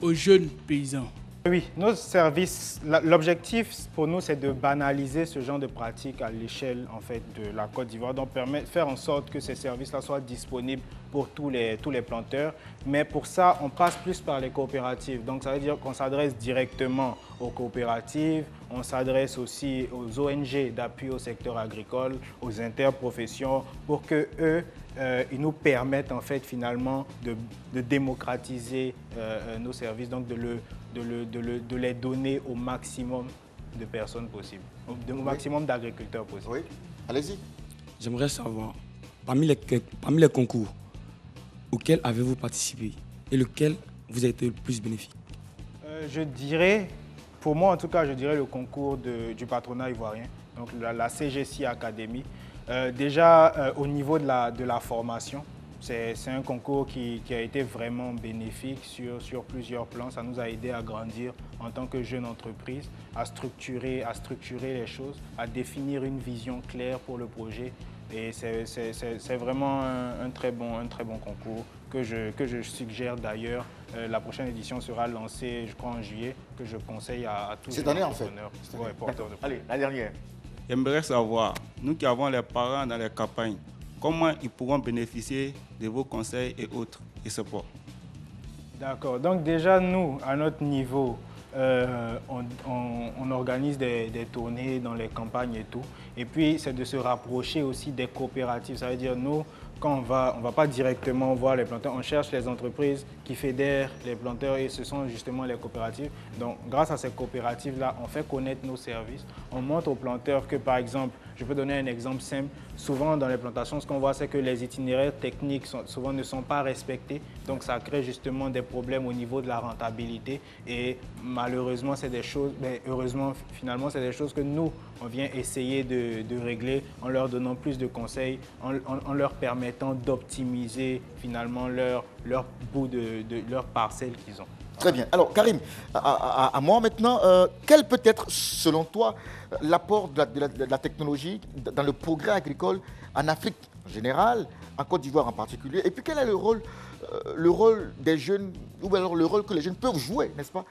Speaker 10: aux jeunes paysans?
Speaker 19: Oui, nos services, l'objectif pour nous, c'est de banaliser ce genre de pratique à l'échelle en fait, de la Côte d'Ivoire, donc faire en sorte que ces services-là soient disponibles pour tous les planteurs. Mais pour ça, on passe plus par les coopératives. Donc ça veut dire qu'on s'adresse directement aux coopératives, on s'adresse aussi aux ONG d'appui au secteur agricole, aux interprofessions, pour qu'eux, ils nous permettent en fait finalement de démocratiser nos services, donc de les donner au maximum de personnes possibles, au maximum d'agriculteurs possibles.
Speaker 1: Oui, allez-y.
Speaker 7: J'aimerais savoir, parmi les concours auxquels avez-vous participé et lequel vous a été le plus bénéfique?
Speaker 19: Je dirais, pour moi en tout cas, je dirais le concours du patronat ivoirien, donc la CGC Academy. Déjà au niveau de la formation, c'est un concours qui a été vraiment bénéfique sur plusieurs plans. Ça nous a aidé à grandir en tant que jeune entreprise, à structurer les choses, à définir une vision claire pour le projet. Et c'est vraiment un très bon concours que je suggère d'ailleurs. La prochaine édition sera lancée, je crois, en juillet, que je conseille à tous les entrepreneurs. Ouais, porteurs de
Speaker 1: Allez, la dernière.
Speaker 22: J'aimerais savoir, nous qui avons les parents dans les campagnes, comment ils pourront bénéficier de vos conseils et autres et supports?
Speaker 19: D'accord. Donc déjà, nous, à notre niveau, on organise des tournées dans les campagnes et tout. Et puis, c'est de se rapprocher aussi des coopératives. Ça veut dire, nous, quand on va pas directement voir les planteurs, on cherche les entreprises qui fédèrent les planteurs et ce sont justement les coopératives. Donc, grâce à ces coopératives-là, on fait connaître nos services. On montre aux planteurs que, par exemple, je peux donner un exemple simple. Souvent, dans les plantations, ce qu'on voit, c'est que les itinéraires techniques souvent ne sont pas respectés. Donc, ça crée justement des problèmes au niveau de la rentabilité. Et malheureusement, c'est des choses, mais heureusement, finalement, c'est des choses que nous, on vient essayer de régler en leur donnant plus de conseils, en leur permettant d'optimiser finalement leur bout de leur parcelle qu'ils ont.
Speaker 1: Très bien. Alors, Karim, à moi maintenant, quel peut être, selon toi, l'apport de la technologie dans le progrès agricole en Afrique en général, en Côte d'Ivoire en particulier? Et puis, quel est le rôle des jeunes, ou alors le rôle que les jeunes peuvent jouer, n'est-ce pas,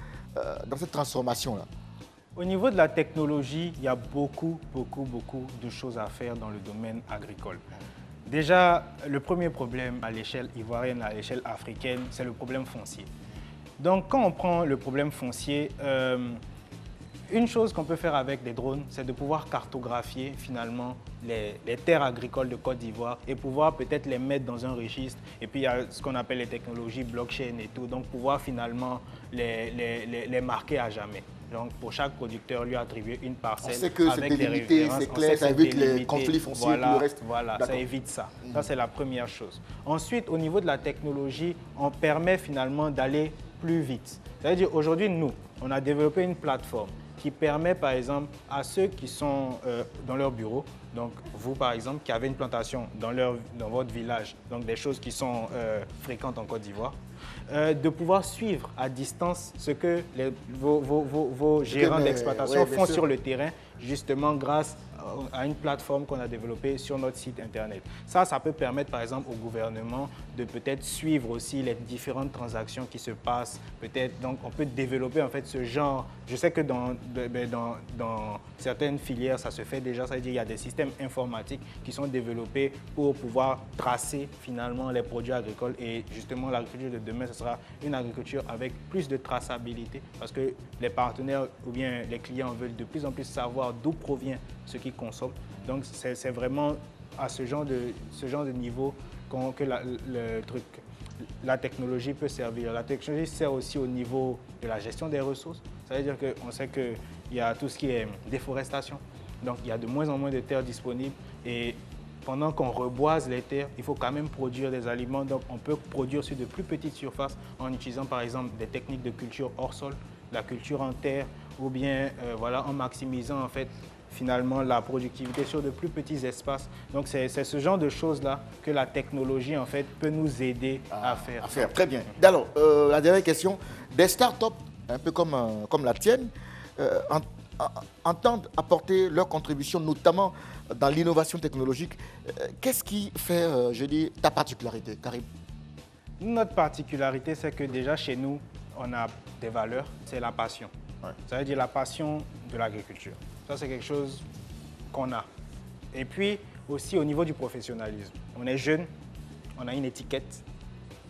Speaker 1: dans cette transformation-là?
Speaker 19: Au niveau de la technologie, il y a beaucoup de choses à faire dans le domaine agricole. Déjà, le premier problème à l'échelle ivoirienne, à l'échelle africaine, c'est le problème foncier. Donc, quand on prend le problème foncier, une chose qu'on peut faire avec des drones, c'est de pouvoir cartographier finalement les terres agricoles de Côte d'Ivoire et pouvoir peut-être les mettre dans un registre. Et puis, il y a ce qu'on appelle les technologies blockchain et tout, donc pouvoir finalement les marquer à jamais. Donc, pour chaque producteur, lui attribuer une parcelle.
Speaker 1: On sait que c'est délimité, c'est clair, ça évite les conflits fonciers et tout le reste.
Speaker 19: Voilà, ça évite ça. Ça, c'est la première chose. Ensuite, au niveau de la technologie, on permet finalement d'aller plus vite. C'est-à-dire, aujourd'hui, nous, on a développé une plateforme qui permet, par exemple, à ceux qui sont dans leur bureau, donc vous, par exemple, qui avez une plantation dans votre village, donc des choses qui sont fréquentes en Côte d'Ivoire, de pouvoir suivre à distance ce que vos gérants d'exploitation font sur le terrain, justement grâce à une plateforme qu'on a développée sur notre site internet. Ça peut permettre par exemple au gouvernement de peut-être suivre aussi les différentes transactions qui se passent. Peut-être, donc on peut développer en fait ce genre. Je sais que dans certaines filières ça se fait déjà, ça veut dire qu'il y a des systèmes informatiques qui sont développés pour pouvoir tracer finalement les produits agricoles et justement l'agriculture de demain, ce sera une agriculture avec plus de traçabilité parce que les partenaires ou bien les clients veulent de plus en plus savoir d'où provient ce qu'ils consomment. Donc c'est vraiment à ce genre de niveau que la technologie peut servir. La technologie sert aussi au niveau de la gestion des ressources. Ça veut dire qu'on sait qu'il y a tout ce qui est déforestation. Donc il y a de moins en moins de terres disponibles et pendant qu'on reboise les terres, il faut quand même produire des aliments. Donc on peut produire sur de plus petites surfaces en utilisant par exemple des techniques de culture hors sol, la culture en terre ou bien voilà, en maximisant en fait finalement la productivité sur de plus petits espaces. Donc c'est ce genre de choses-là que la technologie en fait peut nous aider à faire.
Speaker 1: Très bien. Alors, la dernière question, des startups un peu comme la tienne entendent apporter leur contribution notamment dans l'innovation technologique. Qu'est-ce qui fait, je dis, ta particularité, Karim?
Speaker 19: Notre particularité, c'est que déjà chez nous, on a des valeurs, c'est la passion. Ça veut dire la passion de l'agriculture. Ça, c'est quelque chose qu'on a. Et puis, aussi au niveau du professionnalisme. On est jeune, on a une étiquette,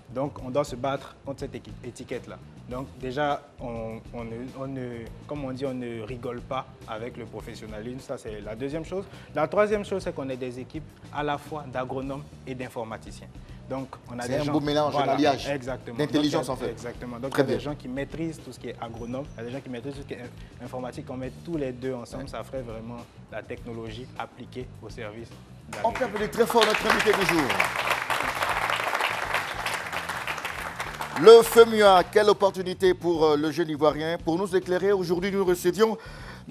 Speaker 19: donc on doit se battre contre cette étiquette-là. Donc déjà, comme on dit, on ne rigole pas avec le professionnalisme. Ça, c'est la deuxième chose. La troisième chose, c'est qu'on est des équipes à la fois d'agronomes et d'informaticiens. Donc, on a
Speaker 1: un beau mélange, un alliage d'intelligence en fait.
Speaker 19: Exactement. Donc, il y a des gens qui maîtrisent tout ce qui est agronome, il y a des gens qui maîtrisent tout ce qui est informatique. On met tous les deux ensemble, ça ferait vraiment la technologie appliquée au service.
Speaker 1: On peut appeler très fort notre invité du jour. Le FEMUA, quelle opportunité pour le jeune Ivoirien. Pour nous éclairer, aujourd'hui, nous recevions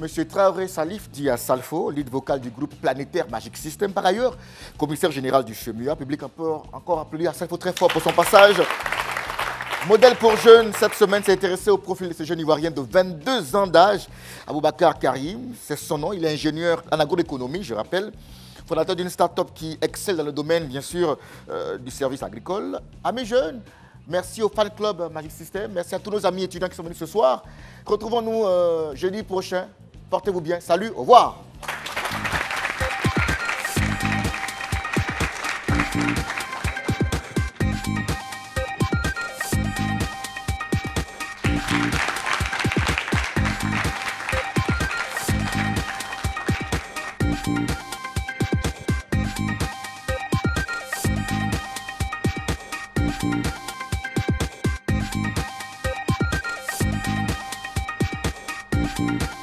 Speaker 1: M. Traoré Salif, dit à Salfo, lead vocal du groupe Planétaire Magic System. Par ailleurs, commissaire général du FEMUA, public encore appelé à Salfo très fort pour son passage. Modèle pour jeunes, cette semaine s'est intéressé au profil de ce jeune Ivoirien de 22 ans d'âge, Aboubacar Karim. C'est son nom, il est ingénieur en agroéconomie, je rappelle. Fondateur d'une start-up qui excelle dans le domaine, bien sûr, du service agricole. Amis jeunes, merci au fan club Magic System. Merci à tous nos amis étudiants qui sont venus ce soir. Retrouvons-nous jeudi prochain. Portez-vous bien. Salut, au revoir.
Speaker 8: Thank you.